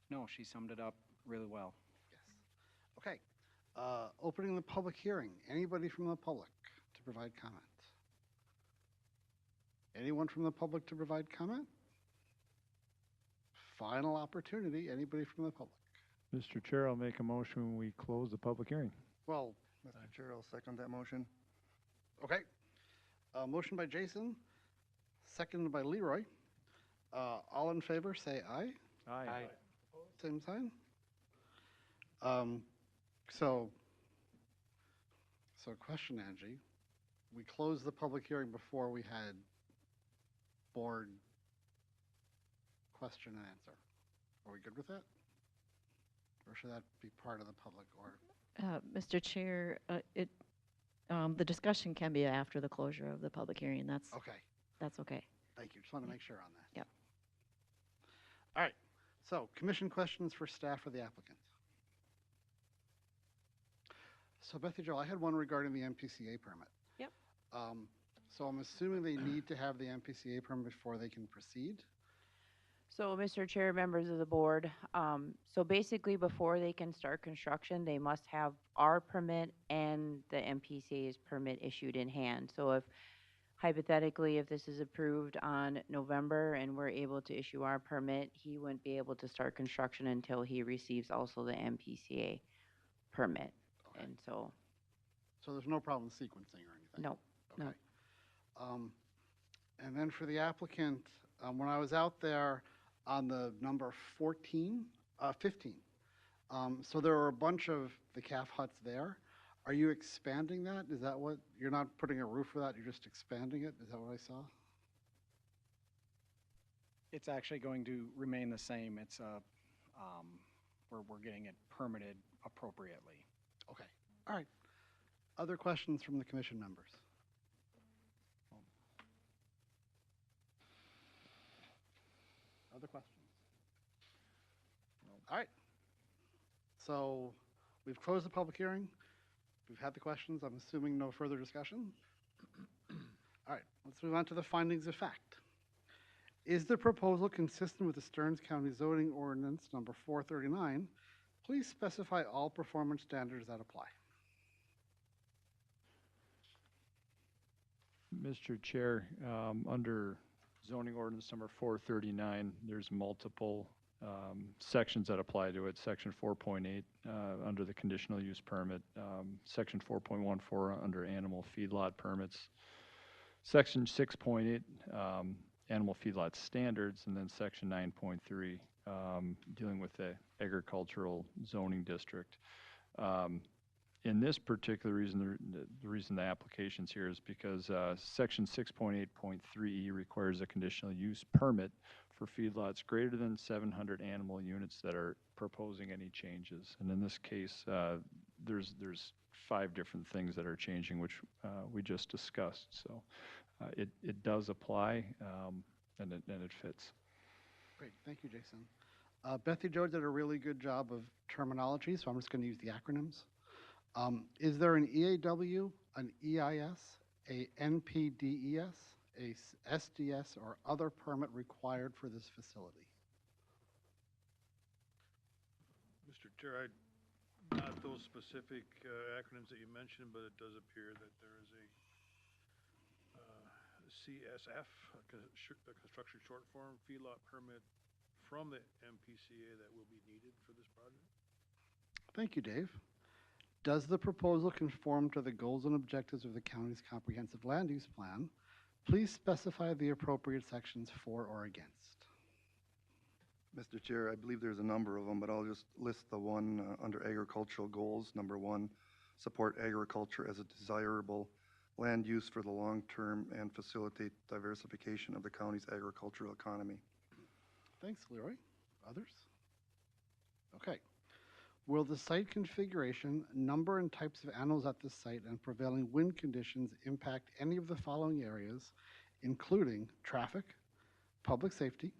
No, she summed it up really well. Yes. Okay. Opening the public hearing. Anybody from the public to provide comment? Anyone from the public to provide comment? Final opportunity. Anybody from the public? Mr. Chair, I'll make a motion, we close the public hearing. Well, Mr. Chair, I'll second that motion. okay. Motion by Jason, seconded by Leroy. All in favor, say aye. Aye. Same sign. So question, Angie. We closed the public hearing before we had board question and answer. Are we good with that? Or should that be part of the public or? Mr. Chair, the discussion can be after the closure of the public hearing. That's okay. Thank you. Just want to make sure on that. Yep. All right. So commission questions for staff or the applicant. So Bethy Jo, I had one regarding the MPCA permit. Yep. So I'm assuming they need to have the MPCA permit before they can proceed? So, Mr. Chair, members of the board, so basically before they can start construction, they must have our permit and the MPCA's permit issued in hand. So if hypothetically, if this is approved on November and we're able to issue our permit, he wouldn't be able to start construction until he receives also the MPCA permit. Okay. And so, So there's no problem sequencing or anything? no, Okay. And then for the applicant, when I was out there on the number 15, so there are a bunch of the calf huts there. Are you expanding that? Is that what, you're not putting a roof for that, you're just expanding it? Is that what I saw? It's actually going to remain the same. It's we're getting it permitted appropriately. Okay, all right. Other questions from the commission members? Other questions? All right. So we've closed the public hearing. We've had the questions. I'm assuming no further discussion. All right, let's move on to the findings of fact. Is the proposal consistent with the Stearns County zoning ordinance number 439? Please specify all performance standards that apply. Mr. Chair, under zoning ordinance number 439, there's multiple sections that apply to it. Section 4.8 under the conditional use permit, section 4.14 under animal feedlot permits, section 6.8 animal feedlot standards, and then section 9.3 dealing with the agricultural zoning district. In this particular reason, the reason the application's here is because section 6.8.3E requires a conditional use permit for feedlots greater than 700 animal units that are proposing any changes. And in this case, there's 5 different things that are changing, which we just discussed. So it does apply, and it fits. Great, thank you, Jason. Bethy Jo did a really good job of terminology, so I'm just going to use the acronyms. Is there an EAW, an EIS, a NPDES, a SDS, or other permit required for this facility? Mr. Chair, not those specific acronyms that you mentioned, but it does appear that there is a CSF, a construction short form feedlot permit from the MPCA that will be needed for this project. Thank you, Dave. Does the proposal conform to the goals and objectives of the county's comprehensive land use plan? Please specify the appropriate sections for or against. Mr. Chair, I believe there's a number of them, but I'll just list the one under agricultural goals, number 1. support agriculture as a desirable land use for the long term and facilitate diversification of the county's agricultural economy. Thanks, Leroy. Others? Okay. Will the site configuration, number and types of animals at this site, and prevailing wind conditions impact any of the following areas, including traffic, public safety,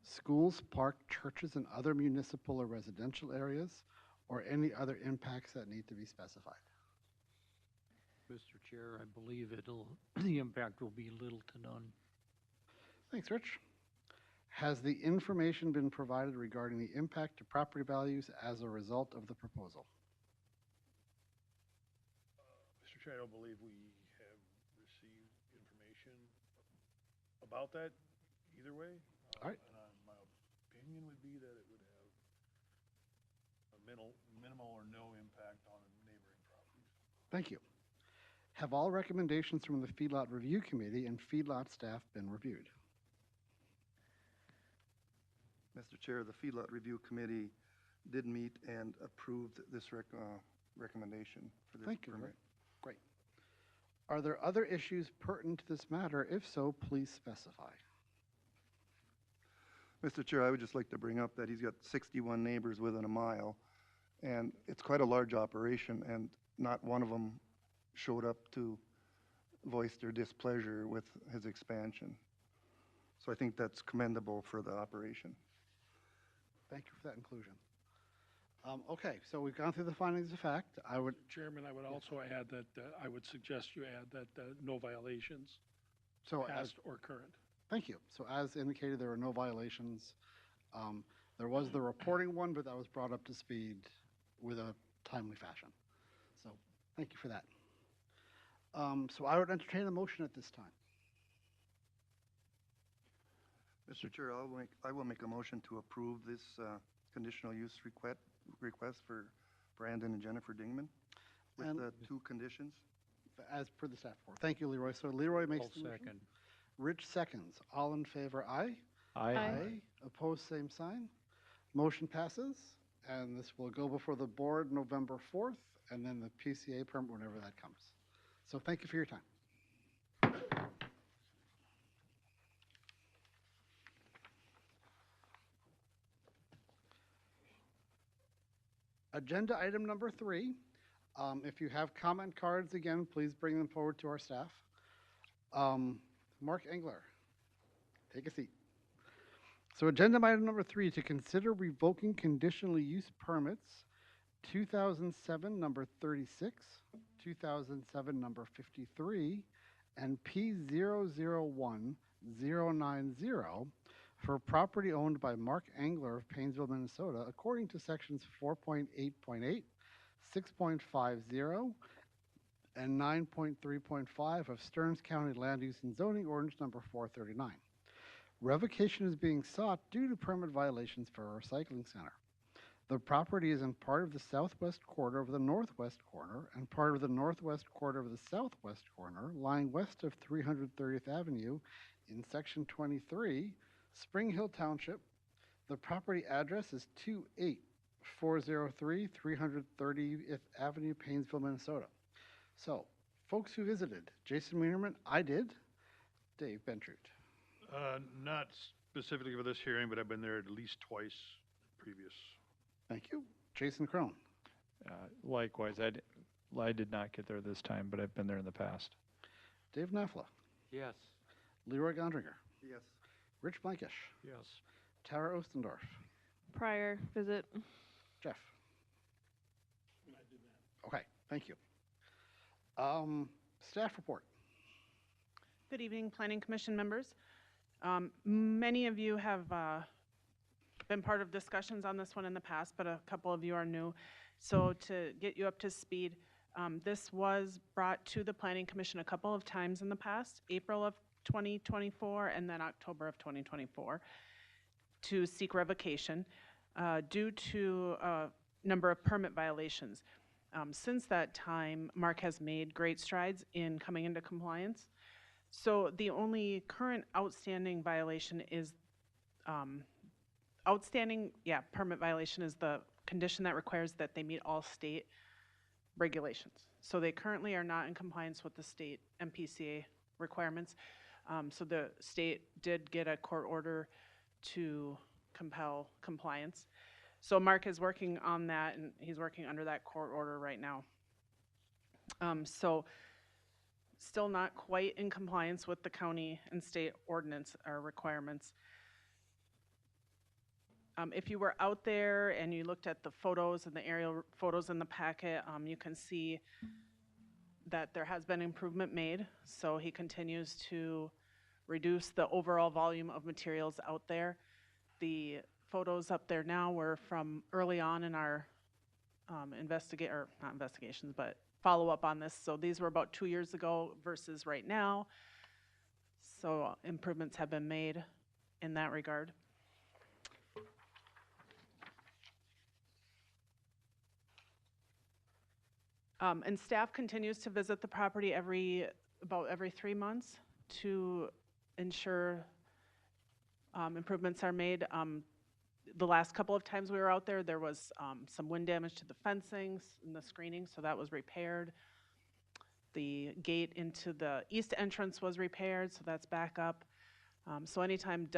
schools, parks, churches, and other municipal or residential areas, or any other impacts that need to be specified? Mr. Chair, I believe the impact will be little to none. Thanks, Rich. Has the information been provided regarding the impact to property values as a result of the proposal? Mr. Chair, I don't believe we have received information about that either way. All right. And my opinion would be that it would have a minimal or no impact on neighboring properties. Thank you. Have all recommendations from the Feedlot Review Committee and Feedlot staff been reviewed? Mr. Chair, the Feedlot Review Committee did meet and approved this recommendation for this Thank you. permit. Great. Are there other issues pertinent to this matter? If so, please specify. Mr. Chair, I would just like to bring up that he's got 61 neighbors within a mile, and it's quite a large operation, and not one of them showed up to voice their displeasure with his expansion. So I think that's commendable for the operation. Thank you for that inclusion. Okay, so we've gone through the findings of fact. I would, Chairman, I would also add that, I would suggest you add that no violations, so as, past or current. thank you. So as indicated, there were no violations. There was the reporting one, but that was brought up to speed with a timely fashion. So thank you for that. So I would entertain a motion at this time. Mr. Chair, I will make a motion to approve this conditional use request for Brandon and Jennifer Dingman with And- the 2 conditions. As per the staff report. Thank you, Leroy. So Leroy makes I'll the motion. second. Rich seconds. All in favor, aye. Aye. Opposed, same sign. Motion passes, and this will go before the board November 4th, and then the PCA permit whenever that comes. So thank you for your time. Agenda item number 3. If you have comment cards, again, please bring them forward to our staff. Mark Engler, take a seat. So agenda item number 3, to consider revoking conditional use permits 2007 number 36, 2007 number 53, and P001090 for property owned by Mark Engler of Painesville, Minnesota, according to sections 4.8.8, 6.50, and 9.3.5 of Stearns County Land Use and Zoning Ordinance number 439. Revocation is being sought due to permit violations for a recycling center. The property is in part of the southwest quarter of the northwest corner and part of the northwest quarter of the southwest corner, lying west of 330th Avenue in Section 23, Spring Hill Township. The property address is 28403 330th Avenue, Painesville, Minnesota. So, folks who visited, Jason Wienerman, I did, Dave Bentroot. Not specifically for this hearing, but I've been there at least twice previous. Thank you. Jason Crone. Likewise, I did not get there this time, but I've been there in the past. Dave Nafla. Yes. Leroy Gondringer. Yes. Rich Blankish. Yes. Tara Ostendorf. Prior visit. Jeff. And I did that. Okay, thank you. Staff report. Good evening, Planning Commission members. Many of you have been part of discussions on this one in the past, but a couple of you are new. So to get you up to speed, this was brought to the Planning Commission a couple of times in the past, April of 2024 and then October of 2024, to seek revocation due to a number of permit violations. Since that time, Mark has made great strides in coming into compliance. So the only current outstanding violation is, permit violation is the condition that requires that they meet all state regulations. So they currently are not in compliance with the state MPCA requirements. So the state did get a court order to compel compliance. So Mark is working on that, and he's working under that court order right now. So still not quite in compliance with the county and state ordinance or requirements. If you were out there and you looked at the photos and the aerial photos in the packet, you can see that there has been improvement made. So he continues to reduce the overall volume of materials out there. The photos up there now were from early on in our not investigations, but follow up on this. So these were about 2 years ago versus right now. So improvements have been made in that regard. And staff continues to visit the property about every 3 months to ensure improvements are made. The last couple of times we were out there, there was some wind damage to the fencing and the screening, so that was repaired. The gate into the east entrance was repaired, so that's back up. So anytime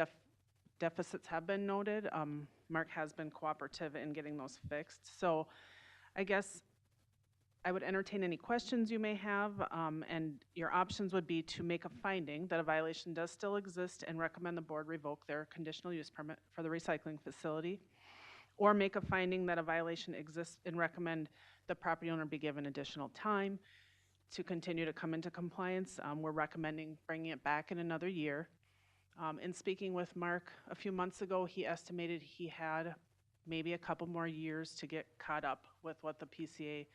deficits have been noted, Mark has been cooperative in getting those fixed. So I guess I would entertain any questions you may have, and your options would be to make a finding that a violation does still exist and recommend the board revoke their conditional use permit for the recycling facility, or make a finding that a violation exists and recommend the property owner be given additional time to continue to come into compliance. We're recommending bringing it back in another year. In speaking with Mark a few months ago, he estimated he had maybe a couple more years to get caught up with what the PCA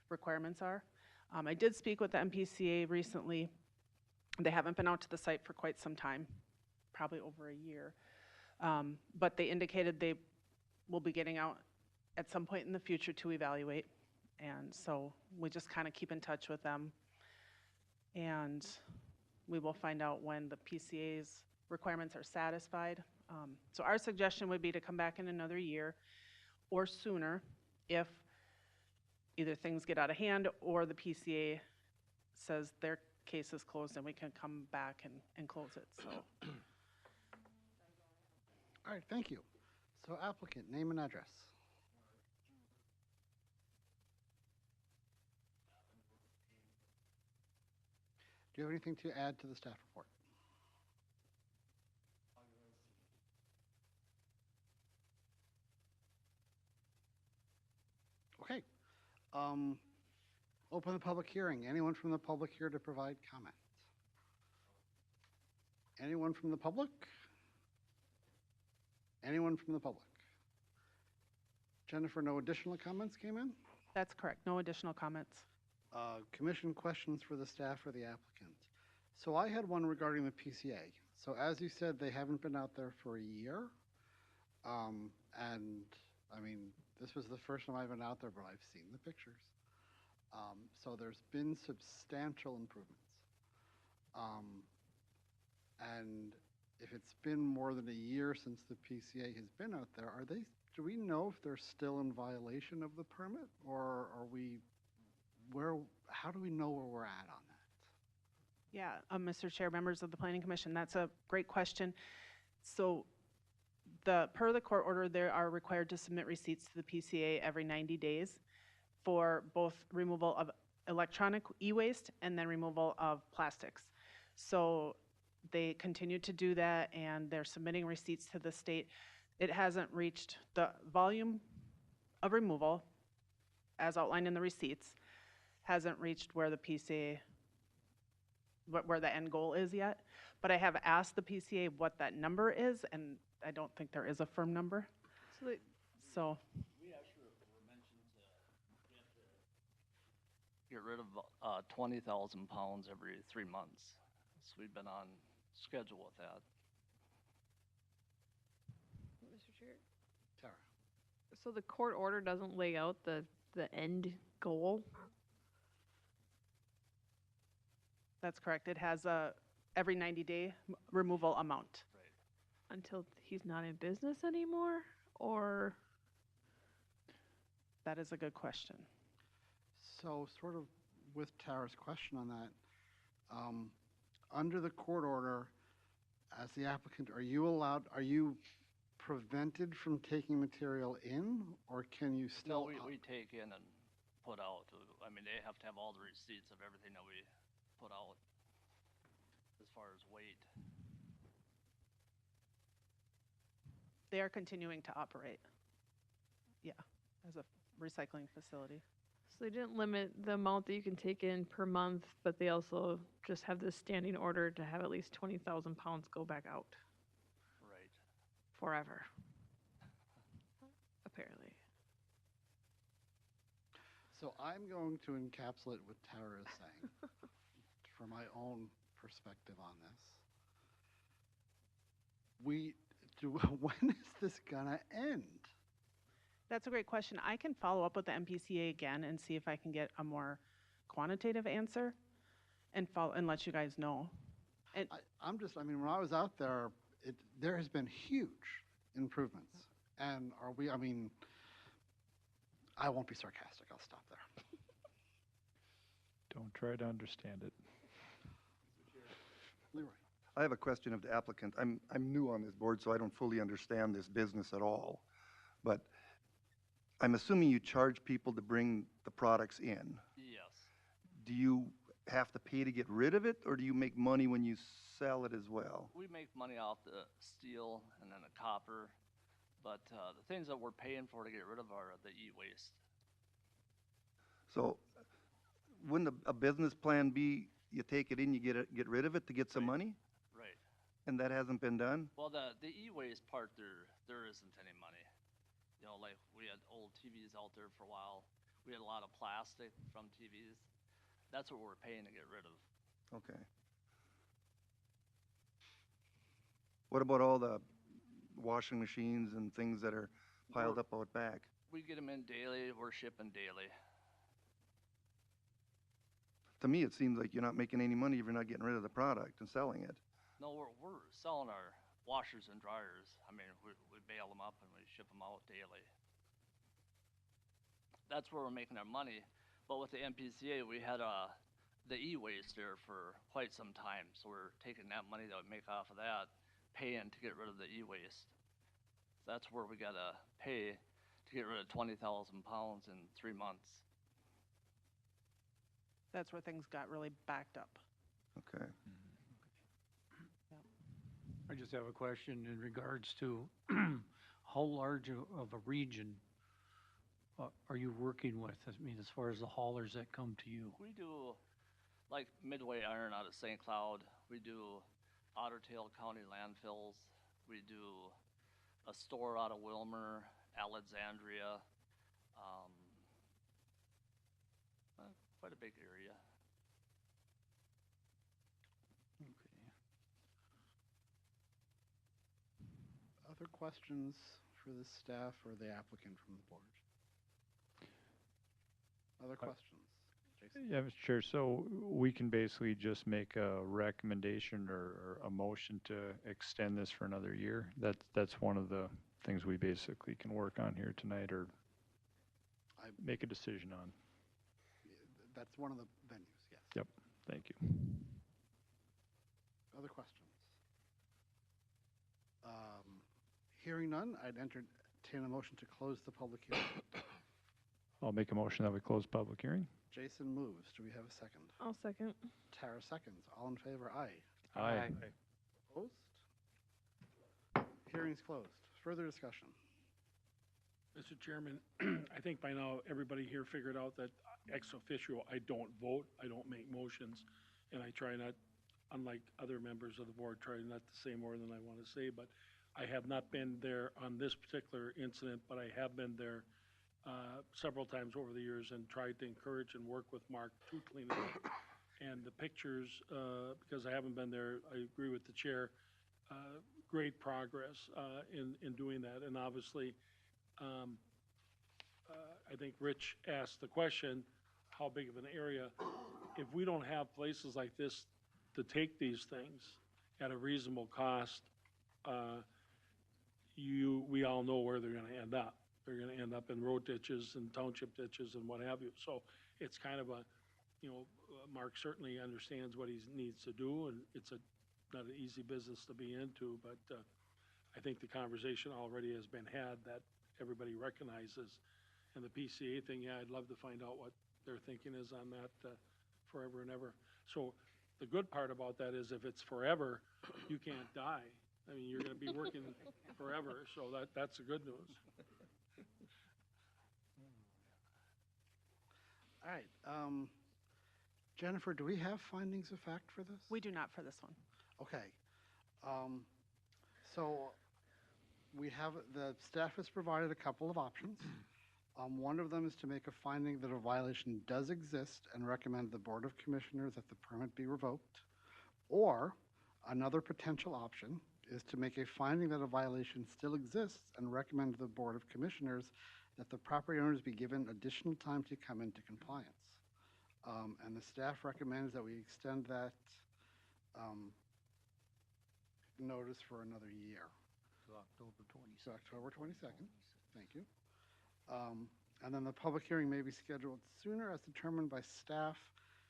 requirements are. I did speak with the MPCA recently. They haven't been out to the site for quite some time, probably over a year. But they indicated they will be getting out at some point in the future to evaluate. And so we just kind of keep in touch with them. And we will find out when the PCA's requirements are satisfied. So our suggestion would be to come back in another year or sooner if either things get out of hand or the PCA says their case is closed and we can come back and close it, so. All right, thank you. So applicant, name and address. Do you have anything to add to the staff report? Okay. Open the public hearing. Anyone from the public here to provide comments? Anyone from the public? Anyone from the public? Jennifer, no additional comments came in? That's correct, no additional comments. Commission questions for the staff or the applicant. So I had one regarding the PCA. So as you said, they haven't been out there for a year. And I mean, this was the first time I've been out there, but I've seen the pictures. So there's been substantial improvements. And if it's been more than a year since the PCA has been out there, do we know if they're still in violation of the permit, or are we, how do we know where we're at on that? Yeah, Mr. Chair, members of the Planning Commission, that's a great question. So per the court order, they are required to submit receipts to the PCA every 90 days for both removal of electronic e-waste and then removal of plastics. So they continue to do that, and they're submitting receipts to the state. It hasn't reached the volume of removal, as outlined in the receipts, hasn't reached where the PCA, where the end goal is yet. But I have asked the PCA what that number is, and I don't think there is a firm number. So. We actually were mentioned to get rid of 20,000 pounds every 3 months. So we've been on schedule with that. Mr. Chair? Tara. So the court order doesn't lay out the end goal? That's correct. It has a every 90-day removal amount. Right. Until he's not in business anymore, or? That is a good question. So sort of with Tara's question on that, under the court order, as the applicant, are you prevented from taking material in, or can you No, still? we take in and put out. I mean, they have to have all the receipts of everything that we put out as far as weight. They are continuing to operate. Yeah, as a recycling facility. So they didn't limit the amount that you can take in per month, but they also just have this standing order to have at least 20,000 pounds go back out Right. forever. Apparently. So I'm going to encapsulate what Tara is saying from my own perspective on this. When is this gonna end? That's a great question. I can follow up with the MPCA again and see if I can get a more quantitative answer and let you guys know. And I mean, when I was out there, there has been huge improvements. And I mean, I won't be sarcastic. I'll stop there. Don't try to understand it. Leroy. I have a question of the applicant. I'm new on this board, so I don't fully understand this business at all. But I'm assuming you charge people to bring the products in. Yes. Do you have to pay to get rid of it, or do you make money when you sell it as well? We make money off the steel and then the copper, but the things that we're paying for to get rid of are the e-waste. So wouldn't a business plan be you take it in, you get rid of it to get some money? Right. And that hasn't been done? Well, the e-waste part, there isn't any money. You know, like we had old TVs out there for a while. We had a lot of plastic from TVs. That's what we're paying to get rid of. Okay. What about all the washing machines and things that are piled up out back? We get them in daily. We're shipping daily. To me, it seems like you're not making any money if you're not getting rid of the product and selling it. No, we're selling our washers and dryers. I mean, we bail them up and we ship them out daily. That's where we're making our money. But with the MPCA, we had the e-waste there for quite some time. So we're taking that money that we make off of that, paying to get rid of the e-waste. That's where we gotta pay to get rid of 20,000 pounds in 3 months. that's where things got really backed up. Okay. I just have a question in regards to how large of a region are you working with? I mean, as far as the haulers that come to you? We do like Midway Iron out of St. Cloud. We do Otter Tail County landfills. We do a store out of Wilmer, Alexandria. Quite a big area. Other questions for the staff or the applicant from the board? Other questions? Jason? Yeah, Mr. Chair, so we can basically just make a recommendation or a motion to extend this for another year? That's one of the things we basically can work on here tonight or make a decision on. That's one of the venues, yes. Yep, thank you. Other questions? Hearing none, I'd entertain a motion to close the public hearing. I'll make a motion that we close public hearing. Jason moves. Do we have a second? I'll second. Tara seconds. All in favor, aye. Aye. Opposed? Hearing's closed. Further discussion? Mr. Chairman, I think by now everybody here figured out that ex officio, I don't vote, I don't make motions, and I try not, unlike other members of the board, try not to say more than I want to say, but I have not been there on this particular incident, but I have been there several times over the years and tried to encourage and work with Mark to clean it up. And the pictures, because I haven't been there, I agree with the chair, great progress in doing that. And obviously, I think Rich asked the question, how big of an area? If we don't have places like this to take these things at a reasonable cost, we all know where they're going to end up. they're gonna end up in road ditches and township ditches and what have you. So it's kind of a, Mark certainly understands what he needs to do, and it's not an easy business to be into, but I think the conversation already has been had that everybody recognizes. And the PCA thing, yeah, I'd love to find out what their thinking is on that forever and ever. So the good part about that is if it's forever, you can't die. I mean, you're gonna be working forever, so that's the good news. All right, Jennifer, do we have findings of fact for this? We do not for this one. Okay, so we have, the staff has provided a couple of options. One of them is to make a finding that a violation does exist and recommend the Board of Commissioners that the permit be revoked. Or another potential option is to make a finding that a violation still exists and recommend to the Board of Commissioners that the property owners be given additional time to come into compliance. And the staff recommends that we extend that notice for another year. To October 22nd. So October 22nd, thank you. And then the public hearing may be scheduled sooner as determined by staff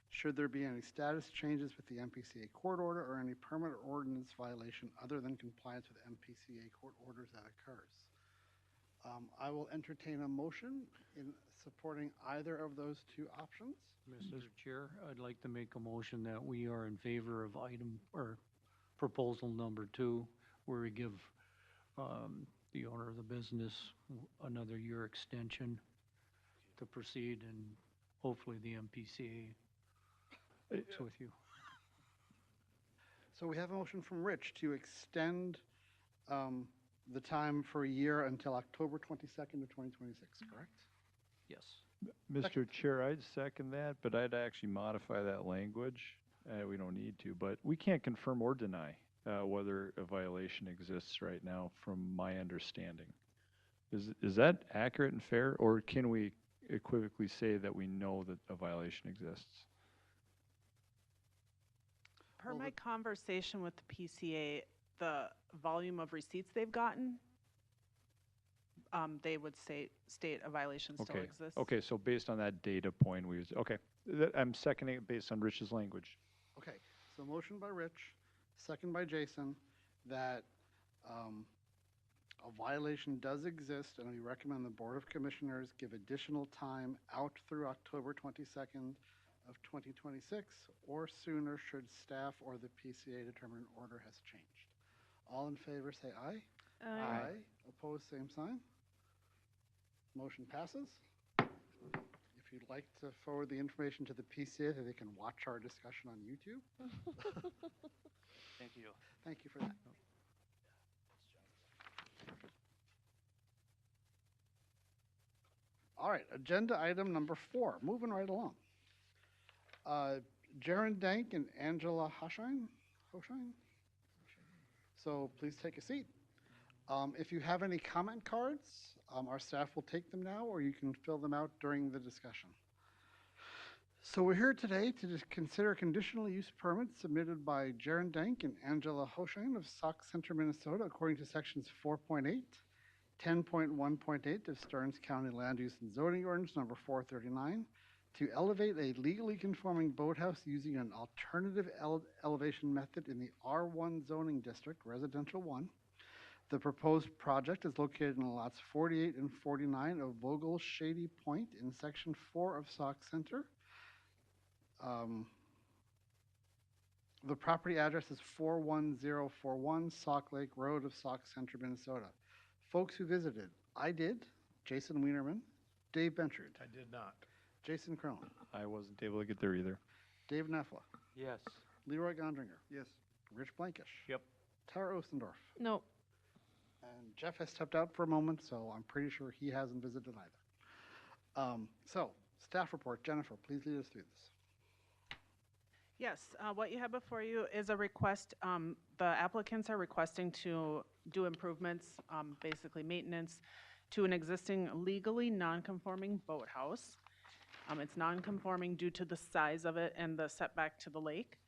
should there be any status changes with the MPCA court order or any permit or ordinance violation other than compliance with MPCA court orders that occurs. I will entertain a motion in supporting either of those two options. Mr. Chair, I'd like to make a motion that we are in favor of item, or proposal number 2, where we give the owner of the business another year extension to proceed, and hopefully the MPCA works with you. So we have a motion from Rich to extend the time for a year until October 22nd of 2026, correct? Yes. Mr. Chair, I'd second that, but I'd actually modify that language. We don't need to, but we can't confirm or deny whether a violation exists right now, from my understanding. Is that accurate and fair, or can we equivocally say that we know that a violation exists? Per my conversation with the PCA, the volume of receipts they've gotten, they would state a violation still exists. Okay, so based on that data point, I'm seconding it based on Rich's language. Okay, so motion by Rich, second by Jason, that a violation does exist, and we recommend the Board of Commissioners give additional time out through October 22nd of 2026, or sooner should staff or the PCA determine an order has changed. All in favor say aye. Aye. Opposed, same sign. Motion passes. If you'd like to forward the information to the PCA so they can watch our discussion on YouTube. Thank you. Thank you for that. All right, agenda item number 4, moving right along. Jaron Dank and Angela Hoshine? So please take a seat. If you have any comment cards, our staff will take them now, or you can fill them out during the discussion. So we're here today to just consider conditional use permits submitted by Jaron Dank and Angela Hoshine of Sauk Center, Minnesota, according to sections 4.8, 10.1.8 of Stearns County Land Use and Zoning Ordinance number 439, to elevate a legally conforming boathouse using an alternative elevation method in the R1 zoning district, residential 1. The proposed project is located in lots 48 and 49 of Vogel Shady Point in section 4 of Sauk Center. The property address is 41041 Sauk Lake Road of Sauk Center, Minnesota. Folks who visited, I did, Jason Wienerman, Dave Benchard, I did not. Jason Crone, I wasn't able to get there either. Dave Neffla, Yes. Leroy Gondringer, Yes. Rich Blankish, Yep. Tara Ostendorf, No. and Jeff has stepped out for a moment, so I'm pretty sure he hasn't visited either. So, staff report. Jennifer, please lead us through this. Yes, what you have before you is a request. The applicants are requesting to do improvements, basically maintenance, to an existing legally non-conforming boathouse. It's non-conforming due to the size of it and the setback to the lake.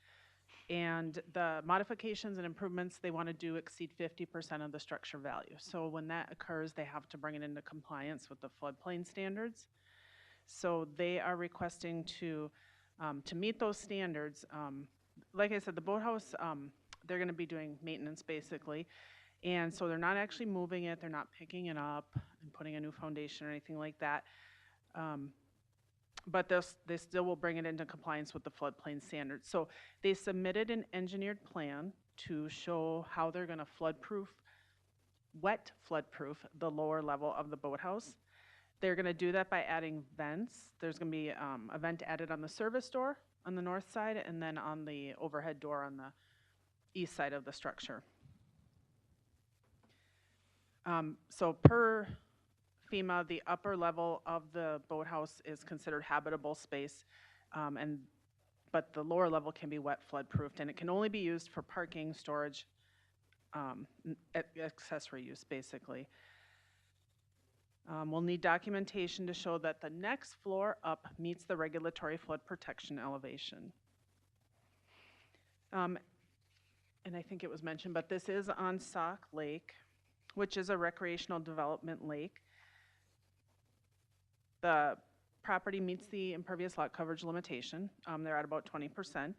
And the modifications and improvements they want to do exceed 50% of the structure value. So when that occurs, they have to bring it into compliance with the floodplain standards. So they are requesting to meet those standards. Like I said, the boathouse, they're going to be doing maintenance basically. And so they're not actually moving it, they're not picking it up and putting a new foundation or anything like that. But they still will bring it into compliance with the floodplain standards. So they submitted an engineered plan to show how they're going to wet floodproof the lower level of the boathouse. They're going to do that by adding vents. There's going to be a vent added on the service door on the north side and then on the overhead door on the east side of the structure. So per FEMA, the upper level of the boathouse is considered habitable space, but the lower level can be wet flood proofed, and it can only be used for parking, storage, accessory use basically. We'll need documentation to show that the next floor up meets the regulatory flood protection elevation. And I think it was mentioned, but this is on Sauk Lake, which is a recreational development lake. The property meets the impervious lot coverage limitation. They're at about 20%.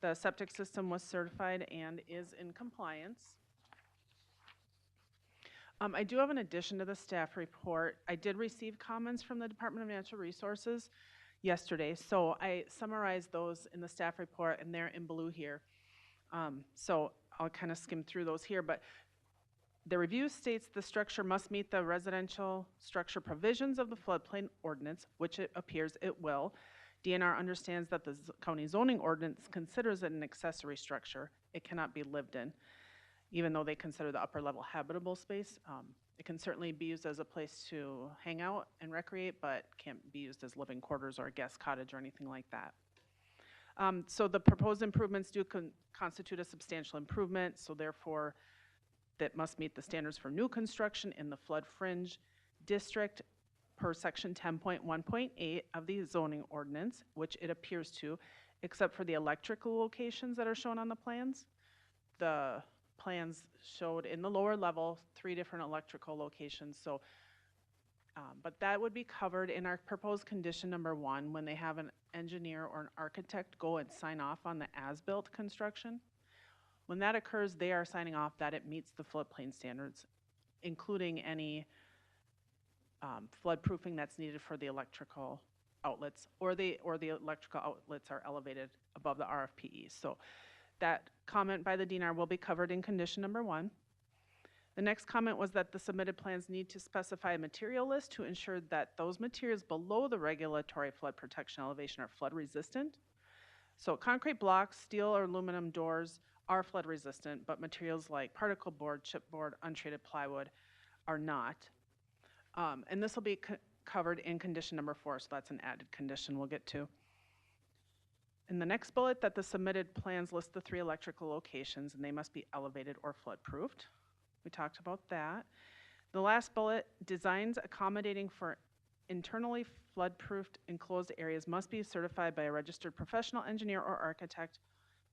The septic system was certified and is in compliance. I do have an addition to the staff report. I did receive comments from the Department of Natural Resources yesterday, so I summarized those in the staff report, and they're in blue here. So I'll kind of skim through those here, but the review states the structure must meet the residential structure provisions of the floodplain ordinance, which it appears it will. DNR understands that the county zoning ordinance considers it an accessory structure. It cannot be lived in, even though they consider the upper level habitable space. It can certainly be used as a place to hang out and recreate, but can't be used as living quarters or a guest cottage or anything like that. So the proposed improvements do constitute a substantial improvement, so therefore that must meet the standards for new construction in the flood fringe district per section 10.1.8 of the zoning ordinance, which it appears to, except for the electrical locations that are shown on the plans. The plans showed in the lower level 3 different electrical locations. So, but that would be covered in our proposed condition number 1 when they have an engineer or an architect go and sign off on the as-built construction. When that occurs, they are signing off that it meets the floodplain standards, including any floodproofing that's needed for the electrical outlets, or the electrical outlets are elevated above the RFPE. So that comment by the DNR will be covered in condition number 1. The next comment was that the submitted plans need to specify a material list to ensure that those materials below the regulatory flood protection elevation are flood resistant. So concrete blocks, steel or aluminum doors are flood resistant, but materials like particle board, chipboard, untreated plywood are not. And this will be covered in condition number 4, so that's an added condition we'll get to. In the next bullet, that the submitted plans list the 3 electrical locations and they must be elevated or flood proofed. We talked about that. The last bullet, designs accommodating for internally flood-proofed enclosed areas must be certified by a registered professional engineer or architect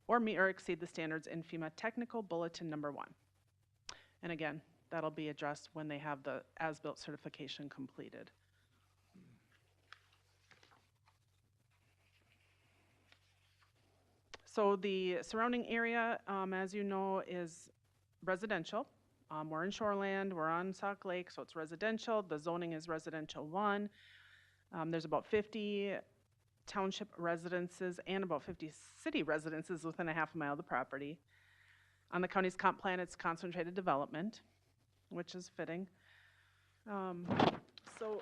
or meet or exceed the standards in FEMA Technical Bulletin number 1. And again, that'll be addressed when they have the as-built certification completed. So the surrounding area, as you know, is residential. We're in Shoreland, we're on Sauk Lake, so it's residential. The zoning is residential 1. There's about 50 township residences and about 50 city residences within a half a mile of the property. On the county's comp plan, it's concentrated development, which is fitting. So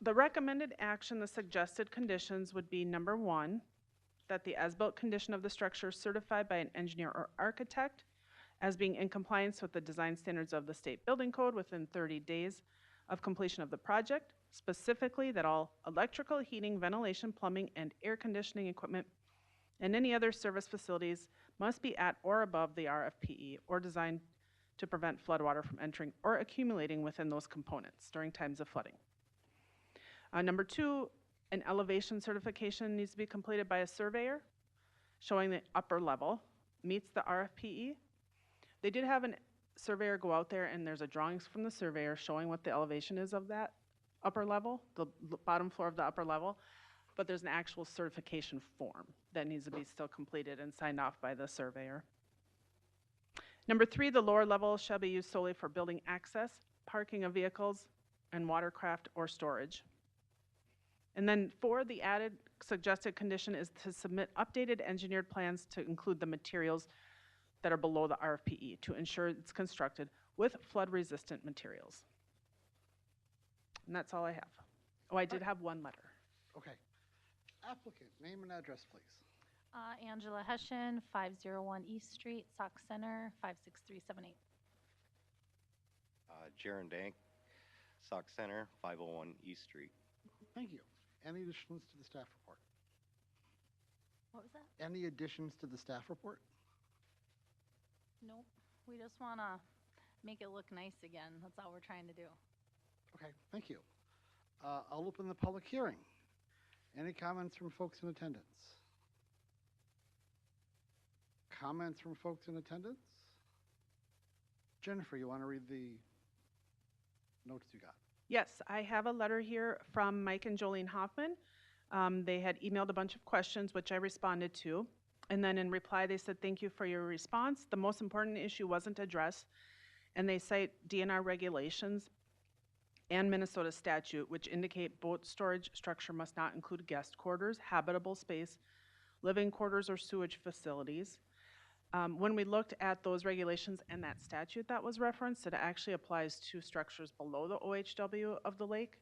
the recommended action, the suggested conditions would be number 1, that the as-built condition of the structure certified by an engineer or architect as being in compliance with the design standards of the state building code within 30 days of completion of the project, specifically that all electrical, heating, ventilation, plumbing, and air conditioning equipment and any other service facilities must be at or above the RFPE or designed to prevent floodwater from entering or accumulating within those components during times of flooding. Number 2, an elevation certification needs to be completed by a surveyor showing the upper level meets the RFPE. They did have a surveyor go out there, and there's a drawings from the surveyor showing what the elevation is of that upper level, the bottom floor of the upper level, but there's an actual certification form that needs to be still completed and signed off by the surveyor. Number 3, the lower level shall be used solely for building access, parking of vehicles, and watercraft or storage. And then 4, the added suggested condition is to submit updated engineered plans to include the materials that are below the RFPE to ensure it's constructed with flood-resistant materials. And that's all I have. Oh, I did have one letter. Okay. Applicant, name and address, please. Angela Hessian, 501 East Street, Sauk Center, 56378. Jaron Dank, Sauk Center, 501 East Street. Thank you. Any additions to the staff report? What was that? Any additions to the staff report? Nope. We just want to make it look nice again. That's all we're trying to do. Okay, thank you. I'll open the public hearing. Any comments from folks in attendance? Comments from folks in attendance? Jennifer, you want to read the notes you got? Yes, I have a letter here from Mike and Jolene Hoffman. They had emailed a bunch of questions, which I responded to. And then in reply, they said, thank you for your response. The most important issue wasn't addressed. And they cite DNR regulations and Minnesota statute, which indicate boat storage structure must not include guest quarters, habitable space, living quarters, or sewage facilities. When we looked at those regulations and that statute that was referenced, it actually applies to structures below the OHW of the lake.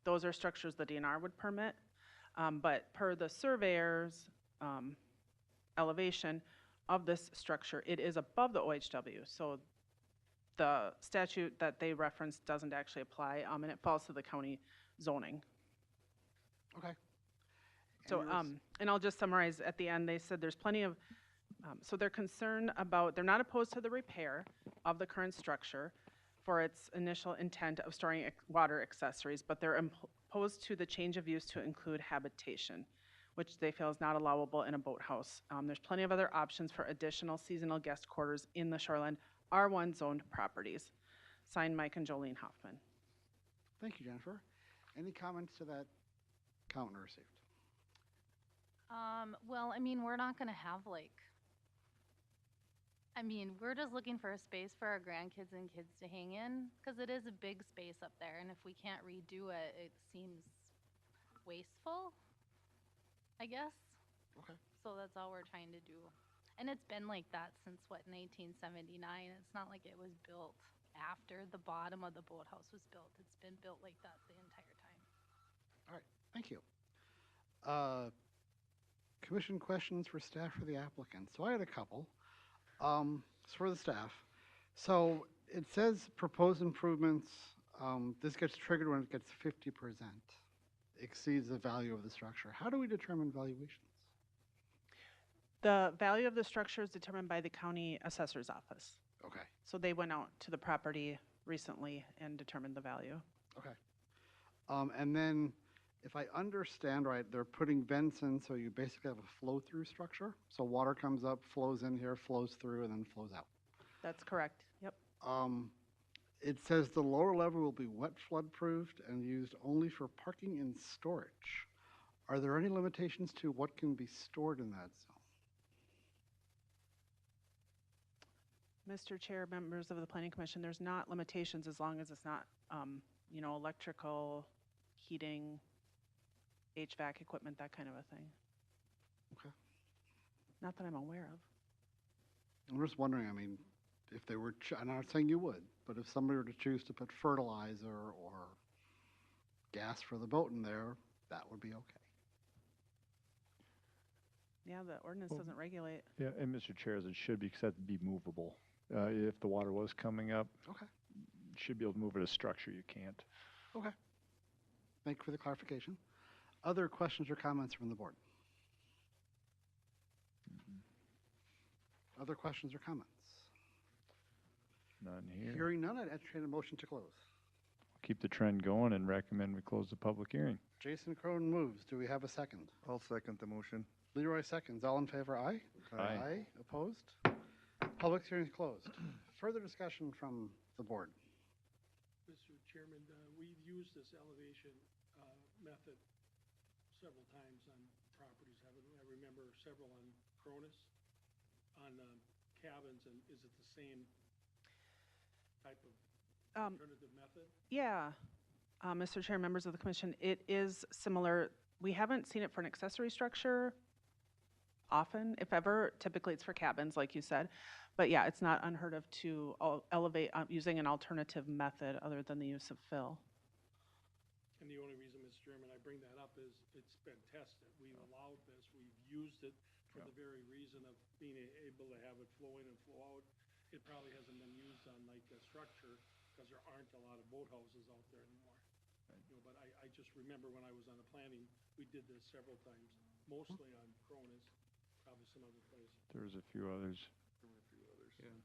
Those are structures the DNR would permit. But per the surveyor's elevation of this structure, it is above the OHW. So the statute that they referenced doesn't actually apply, and it falls to the county zoning. Okay. So, and I'll just summarize at the end. They said there's plenty of, so they're concerned about, they're not opposed to the repair of the current structure for its initial intent of storing water accessories, but they're opposed to the change of use to include habitation, which they feel is not allowable in a boathouse. There's plenty of other options for additional seasonal guest quarters in the shoreline R1 zoned properties. Signed, Mike and Jolene Hoffman. Thank you, Jennifer. Any comments to that comment received? Well, I mean, we're not going to have we're just looking for a space for our grandkids and kids to hang in, because it is a big space up there, and if we can't redo it, it seems wasteful, I guess. Okay. So that's all we're trying to do. And it's been like that since, 1979? It's not like it was built after the bottom of the boathouse was built. It's been built like that the entire time. All right, thank you. Commission questions for staff or the applicant. So I had a couple. It's for the staff. So it says proposed improvements, this gets triggered when it gets 50%, exceeds the value of the structure. How do we determine valuations? The value of the structure is determined by the county assessor's office. Okay. So they went out to the property recently and determined the value. Okay. And then, if I understand right, they're putting vents in, so you basically have a flow-through structure. So water comes up, flows in here, flows through, and then flows out. That's correct. Yep. It says the lower level will be wet flood-proofed and used only for parking and storage. Are there any limitations to what can be stored in that zone? Mr. Chair, members of the Planning Commission, there's not limitations as long as it's not, electrical, heating, HVAC equipment, that kind of a thing. Okay. Not that I'm aware of. I'm just wondering, if they were, I'm not saying you would, but if somebody were to choose to put fertilizer or gas for the boat in there, that would be okay. Yeah, the ordinance doesn't regulate. Yeah, and Mr. Chair, as it should be, because that'd be movable. If the water was coming up, okay, you should be able to move it as structure. You can't. Okay. Thank you for the clarification. Other questions or comments from the board? Other questions or comments? None here. Hearing none, I'd entertain a motion to close. Keep the trend going and recommend we close the public hearing. Jason Crone moves. Do we have a second? I'll second the motion. Leroy seconds. All in favor, aye? Aye. Opposed? Public hearing is closed. Further discussion from the board. Mr. Chairman, we've used this elevation method several times on properties, haven't we? I remember several on Cronus, on cabins, and is it the same type of alternative method? Yeah, Mr. Chair, members of the commission, it is similar. We haven't seen it for an accessory structure often, if ever. Typically, it's for cabins, like you said. But yeah, it's not unheard of to elevate using an alternative method other than the use of fill. And the only reason, Mr. Chairman, I bring that up is it's been tested. We've allowed this. We've used it for the very reason of being able to have it flow in and flow out. It probably hasn't been used on like a structure because there aren't a lot of boathouses out there anymore. You know, but I just remember when I was on the planning, we did this several times, mostly on Cronus, probably some other places. There was a few others. There were a few others. Yeah.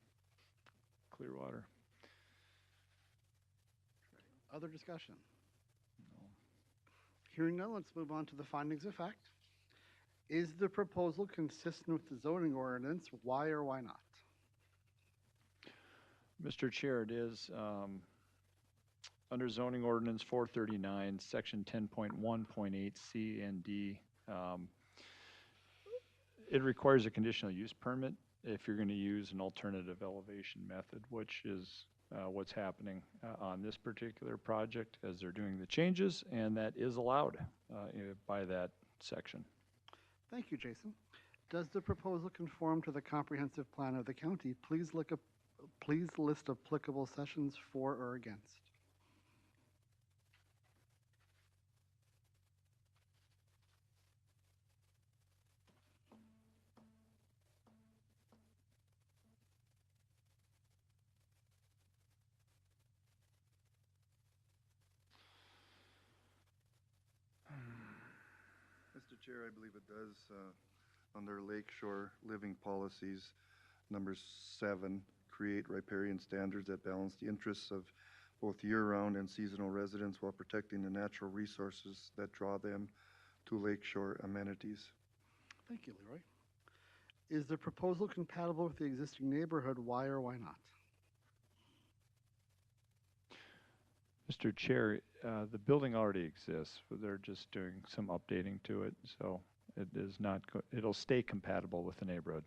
Clearwater. Other discussion? Hearing none, let's move on to the findings of fact. Is the proposal consistent with the zoning ordinance? Why or why not? Mr. Chair, it is under zoning ordinance 439, section 10.1.8 C and D. It requires a conditional use permit if you're going to use an alternative elevation method, which is what's happening on this particular project as they're doing the changes, and that is allowed by that section. Thank you, Jason. Does the proposal conform to the comprehensive plan of the county? Please list applicable sections for or against. Mr. Chair, I believe it does, under Lakeshore Living Policies, number 7, create riparian standards that balance the interests of both year-round and seasonal residents while protecting the natural resources that draw them to lakeshore amenities. Thank you, Leroy. Is the proposal compatible with the existing neighborhood? Why or why not? Mr. Chair, the building already exists, but they're just doing some updating to it, so it is not, it'll stay compatible with the neighborhood.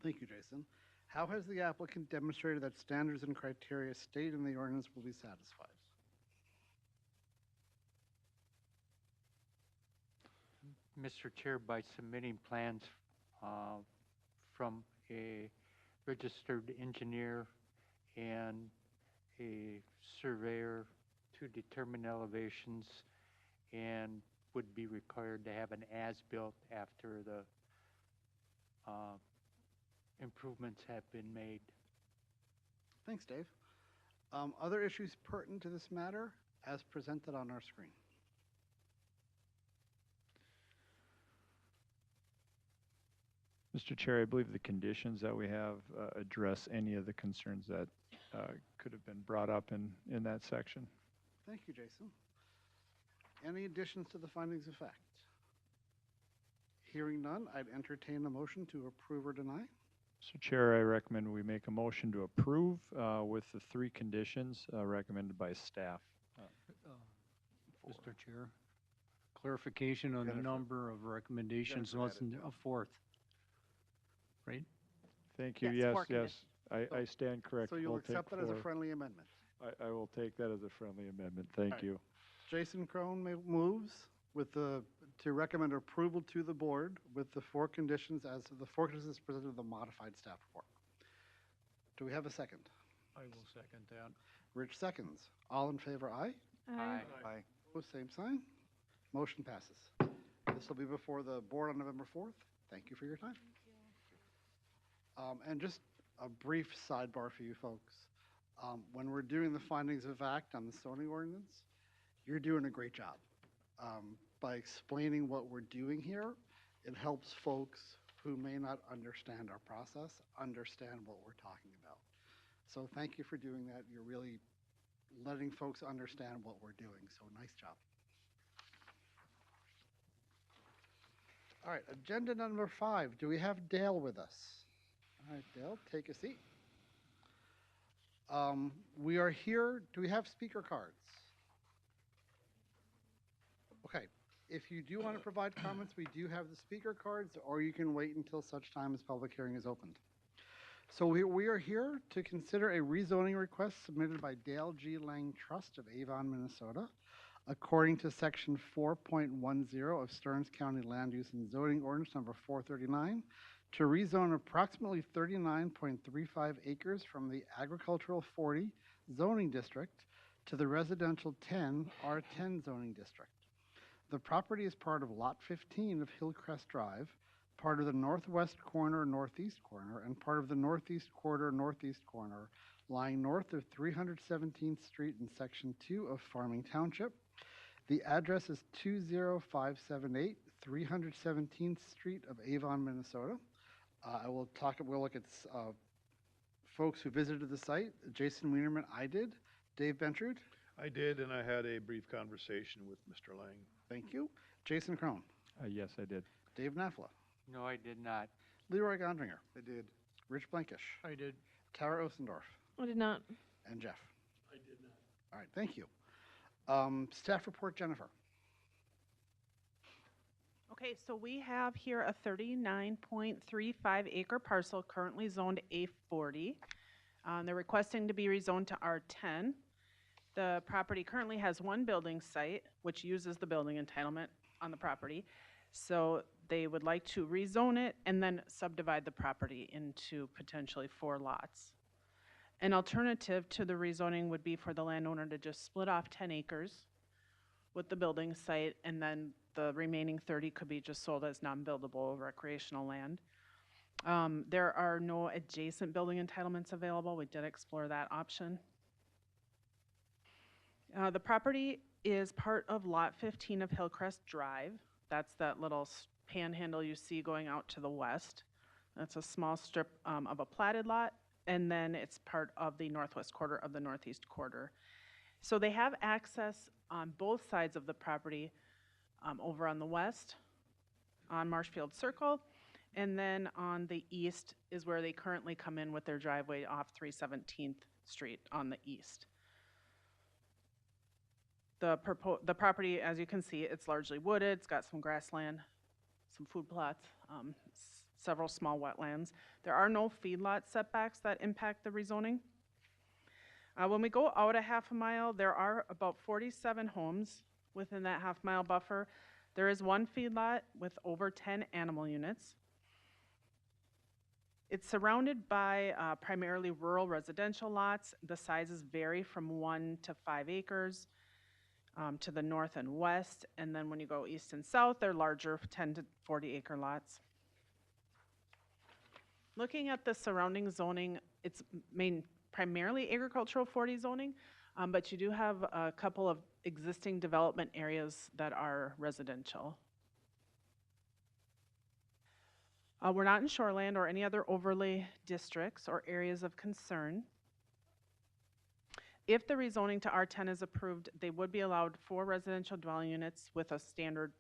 Thank you, Jason. How has the applicant demonstrated that standards and criteria stated in the ordinance will be satisfied? Mr. Chair, by submitting plans from a registered engineer and a surveyor to determine elevations, and would be required to have an as-built after the improvements have been made. Thanks, Dave. Other issues pertinent to this matter as presented on our screen? Mr. Chair, I believe the conditions that we have address any of the concerns that could have been brought up in that section. Thank you, Jason. Any additions to the findings of fact? Hearing none, I'd entertain a motion to approve or deny. Mr. Chair, I recommend we make a motion to approve with the 3 conditions recommended by staff. Mr. Chair, clarification on the number of recommendations, wasn't a 4th, right? Thank you. Yes, Yes, 4 yes. I stand corrected. So you'll We'll take accept that as a 4. friendly amendment. I will take that as a friendly amendment. Thank Alright. you. Jason Crone moves with to recommend approval to the board with the 4 conditions as the 4 conditions presented in the modified staff report. Do we have a second? I will second that. Rich seconds. All in favor, aye? Aye. Aye. Opposed, same sign. Motion passes. This will be before the board on November 4th. Thank you for your time. And just a brief sidebar for you folks. When we're doing the findings of fact on the zoning ordinance, you're doing a great job. By explaining what we're doing here, it helps folks who may not understand our process understand what we're talking about. So thank you for doing that. You're really letting folks understand what we're doing. So nice job. All right, agenda number 5. Do we have Dale with us? All right, Dale, take a seat. We are here. Do we have speaker cards? Okay. If you do want to provide comments, we do have the speaker cards, or you can wait until such time as public hearing is opened. So we are here to consider a rezoning request submitted by Dale G. Lang Trust of Avon, Minnesota, according to Section 4.10 of Stearns County Land Use and Zoning Ordinance number 439, to rezone approximately 39.35 acres from the Agricultural 40 zoning district to the Residential 10 R10 zoning district. The property is part of Lot 15 of Hillcrest Drive, part of the northwest corner, northeast corner, and part of the northeast quarter, northeast corner, lying north of 317th Street in Section 2 of Farming Township. The address is 20578 317th Street of Avon, Minnesota. We'll look at folks who visited the site. Jason Wienerman, I did. Dave Bentrud? I did, and I had a brief conversation with Mr. Lang. Thank you. Jason Crone? Yes, I did. Dave Nafla? No, I did not. Leroy Gondringer? I did. Rich Blankish? I did. Tara Osendorf? I did not. And Jeff? I did not. All right, thank you. Staff report, Jennifer. Okay, so we have here a 39.35 acre parcel currently zoned A40. They're requesting to be rezoned to R10. The property currently has one building site, which uses the building entitlement on the property. So they would like to rezone it and then subdivide the property into potentially 4 lots. An alternative to the rezoning would be for the landowner to just split off 10 acres with the building site, and then the remaining 30 could be just sold as non-buildable recreational land. There are no adjacent building entitlements available. We did explore that option. The property is part of Lot 15 of Hillcrest Drive. That's that little panhandle you see going out to the west. That's a small strip of a platted lot, and then it's part of the northwest quarter of the northeast quarter. So they have access on both sides of the property, over on the west, on Marshfield Circle, and then on the east is where they currently come in with their driveway off 317th Street on the east. The property, as you can see, it's largely wooded. It's got some grassland, some food plots, several small wetlands. There are no feedlot setbacks that impact the rezoning. When we go out a half a mile, there are about 47 homes within that half-mile buffer. There is one feedlot with over 10 animal units. It's surrounded by primarily rural residential lots. The sizes vary from 1 to 5 acres to the north and west, and then when you go east and south, they're larger 10 to 40 acre lots. Looking at the surrounding zoning, it's primarily agricultural 40 zoning, but you do have a couple of existing development areas that are residential. We're not in shoreland or any other overlay districts or areas of concern. If the rezoning to R10 is approved, they would be allowed 4 residential dwelling units with a standard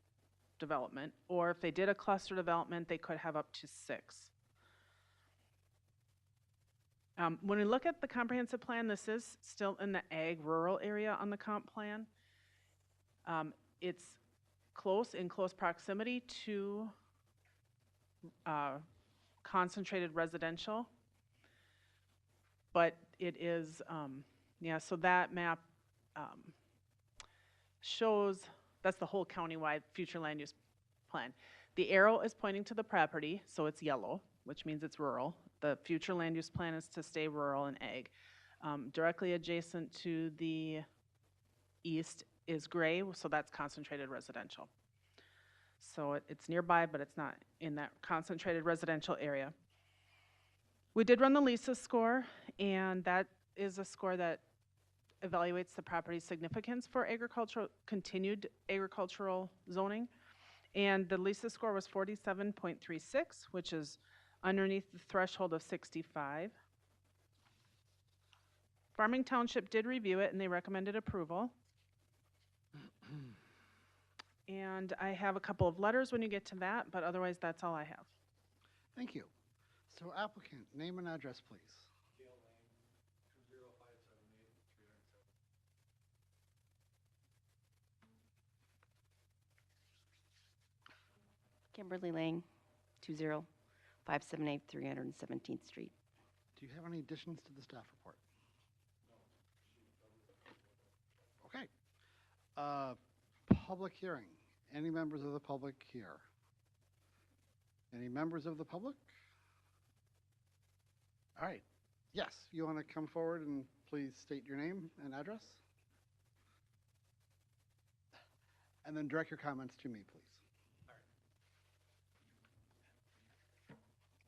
development, or if they did a cluster development, they could have up to 6. When we look at the comprehensive plan, this is still in the ag rural area on the comp plan. It's in close proximity to concentrated residential, but it is, so that map shows, that's the whole countywide future land use plan. The arrow is pointing to the property, so it's yellow, which means it's rural. The future land use plan is to stay rural and ag. Directly adjacent to the east is gray, so that's concentrated residential. So it's nearby, but it's not in that concentrated residential area. We did run the LISA score, and that is a score that evaluates the property's significance for continued agricultural zoning. And the LISA score was 47.36, which is underneath the threshold of 65. Farming Township did review it, and they recommended approval. And I have a couple of letters when you get to that, but otherwise that's all I have. Thank you. So applicant, name and address, please. Kimberly Lang, 20578 317th Street. Do you have any additions to the staff report? Okay. Public hearing. Any members of the public here? Any members of the public? All right. Yes, you want to come forward and please state your name and address? And then direct your comments to me, please.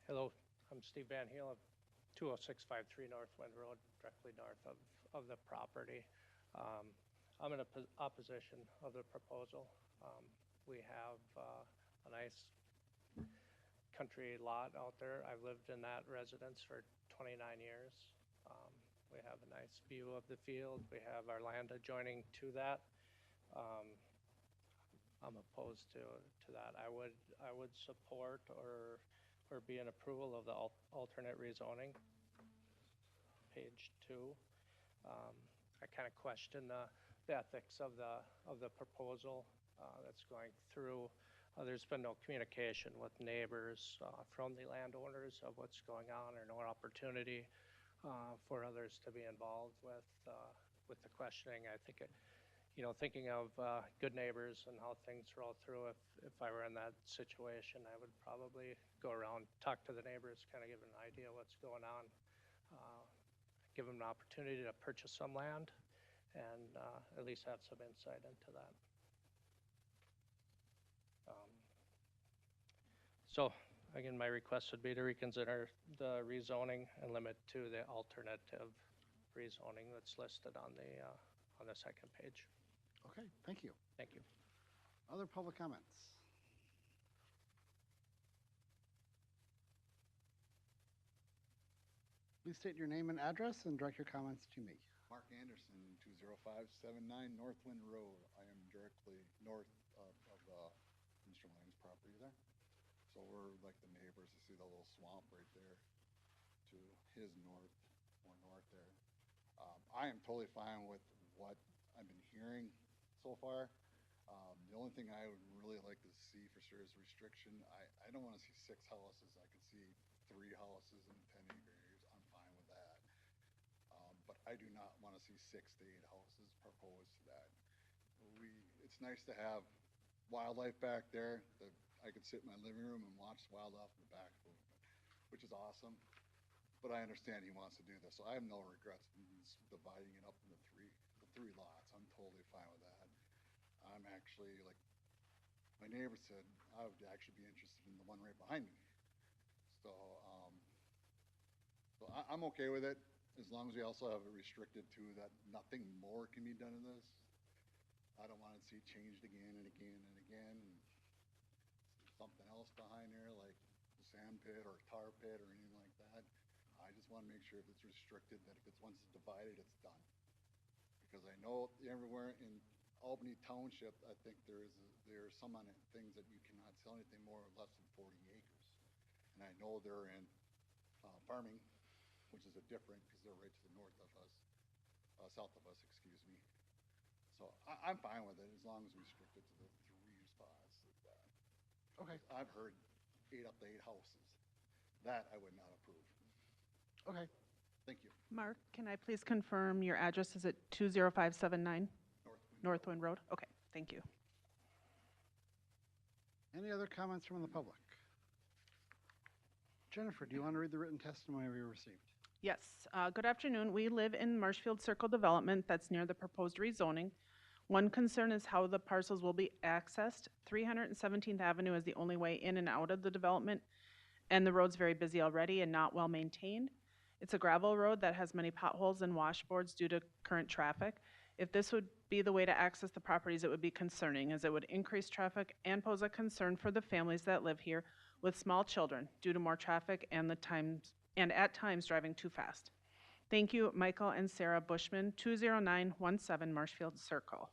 Hello, I'm Steve Van Heel of 20653 Northwind Road, directly north of the property. I'm in opposition of the proposal. We have a nice country lot out there. I've lived in that residence for 29 years. We have a nice view of the field. We have our land adjoining to that. I'm opposed to that. I would support or be in approval of the alternate rezoning. Page 2. I kind of question the ethics of the proposal that's going through. There's been no communication with neighbors from the landowners of what's going on, or no opportunity for others to be involved with the questioning. I think thinking of good neighbors and how things roll through, if I were in that situation, I would probably go around, talk to the neighbors, kind of give them an idea what's going on, give them an opportunity to purchase some land, and at least have some insight into that. So again, my request would be to reconsider the rezoning and limit to the alternative rezoning that's listed on the second page. Okay, thank you. Thank you. Other public comments? Please state your name and address and direct your comments to me. Mark Anderson, 20579 Northwind Road. I am directly north of Mr. Lang's property there. So we're like the neighbors. You see the little swamp right there to his north, more north there. I am totally fine with what I've been hearing so far. The only thing I would really like to see for sure is restriction. I don't want to see 6 houses. I could see 3 houses in 10 acre areas. I'm fine with that. But I do not want to see 6 to 8 houses proposed to that. It's nice to have wildlife back there that I could sit in my living room and watch wildlife in the back movement, which is awesome. But I understand he wants to do this, so I have no regrets in dividing it up into the three lots. I'm totally fine with that. I'm actually, like my neighbor said, I would actually be interested in the one right behind me. So, I'm okay with it, as long as we also have it restricted to that nothing more can be done in this. I don't want to see it changed again and again and again. And something else behind there, like a sand pit or a tar pit or anything like that. I just want to make sure if it's restricted, that if it's once it's divided, it's done. Because I know everywhere in Albany Township, I think there are some on it, things that you cannot sell anything more or less than 40 acres. And I know they're in farming, which is a different, because they're right to the north of us, south of us, excuse me. So I'm fine with it as long as we restrict it to the 3 spots like that. Okay. I've heard 8 up to 8 houses. That I would not approve. Okay. Thank you. Mark, can I please confirm your address is at 20579 Northwind Road? Okay, thank you. Any other comments from the public? Jennifer, do you want to read the written testimony we received? Yes, good afternoon. We live in Marshfield Circle Development that's near the proposed rezoning. One concern is how the parcels will be accessed. 317th Avenue is the only way in and out of the development, and the road's very busy already and not well maintained. It's a gravel road that has many potholes and washboards due to current traffic. If this would be the way to access the properties, it would be concerning, as it would increase traffic and pose a concern for the families that live here with small children due to more traffic and at times driving too fast. Thank you, Michael and Sarah Bushman, 20917 Marshfield Circle.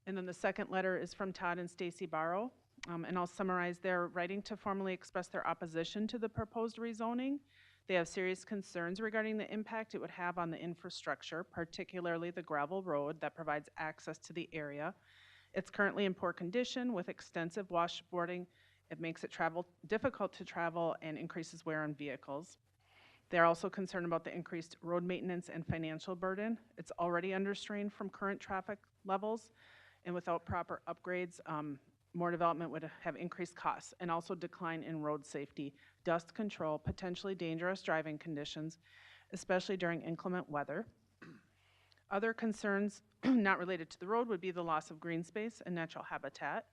And then the second letter is from Todd and Stacy Barrow. And I'll summarize their writing to formally express their opposition to the proposed rezoning. They have serious concerns regarding the impact it would have on the infrastructure, particularly the gravel road that provides access to the area. It's currently in poor condition with extensive washboarding. It makes it difficult to travel and increases wear on vehicles. They're also concerned about the increased road maintenance and financial burden. It's already under strain from current traffic levels, and without proper upgrades, more development would have increased costs and also decline in road safety, dust control, potentially dangerous driving conditions, especially during inclement weather. Other concerns not related to the road would be the loss of green space and natural habitat,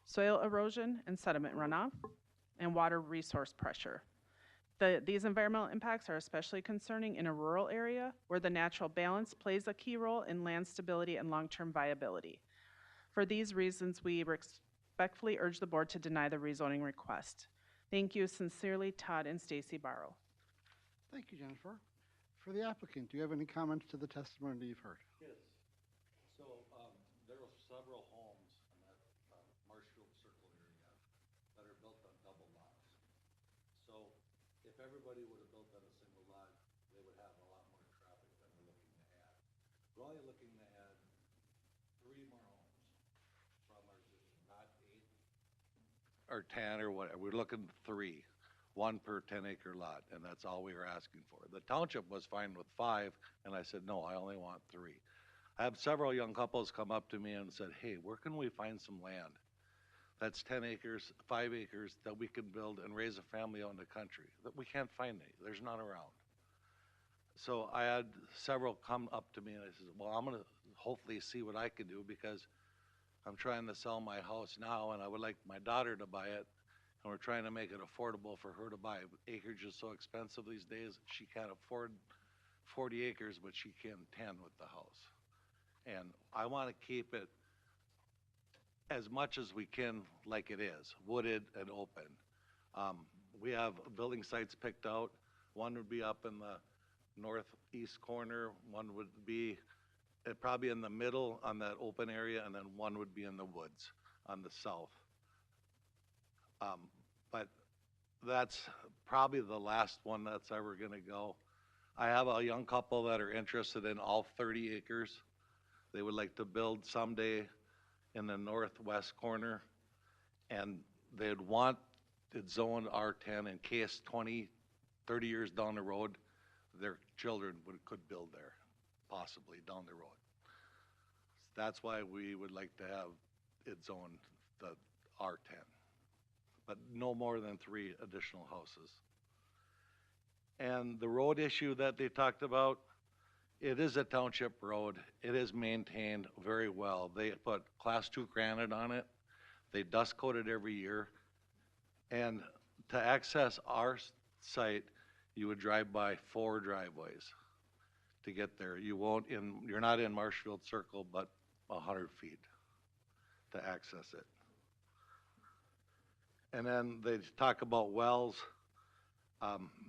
soil erosion and sediment runoff, and water resource pressure. These environmental impacts are especially concerning in a rural area where the natural balance plays a key role in land stability and long-term viability. For these reasons, we respectfully urge the board to deny the rezoning request. Thank you sincerely, Todd and Stacy Barrow. Thank you, Jennifer. For the applicant, do you have any comments to the testimony you've heard? Yes. So, there are several homes in that Marshfield Circle area that are built on double lots. So, if everybody would have built on a single lot, they would have a lot more traffic than we're looking to add. We're only looking to add 3 more homes from our existing, not 8 or 10 or whatever. We're looking at 3. 1 per 10-acre lot, and that's all we were asking for. The township was fine with 5, and I said, no, I only want 3. I have several young couples come up to me and said, hey, where can we find some land that's 10 acres, 5 acres, that we can build and raise a family out in the country? That we can't find any. There's none around. So I had several come up to me, and I said, well, I'm going to hopefully see what I can do, because I'm trying to sell my house now, and I would like my daughter to buy it. And we're trying to make it affordable for her to buy. Acreage is so expensive these days, she can't afford 40 acres, but she can 10 with the house. And I want to keep it as much as we can like it is, wooded and open. We have building sites picked out. One would be up in the northeast corner, one would be probably in the middle on that open area, and then one would be in the woods on the south. But that's probably the last one that's ever going to go. I have a young couple that are interested in all 30 acres. They would like to build someday in the northwest corner, and they'd want it zoned R10 in case 20, 30 years down the road, their children could build there, possibly down the road. That's why we would like to have it zoned the R10. But no more than 3 additional houses. And the road issue that they talked about, it is a township road. It is maintained very well. They put Class 2 granite on it. They dust coat it every year. And to access our site, you would drive by 4 driveways to get there. You're not in Marshfield Circle, but 100 feet to access it. And then they talk about wells.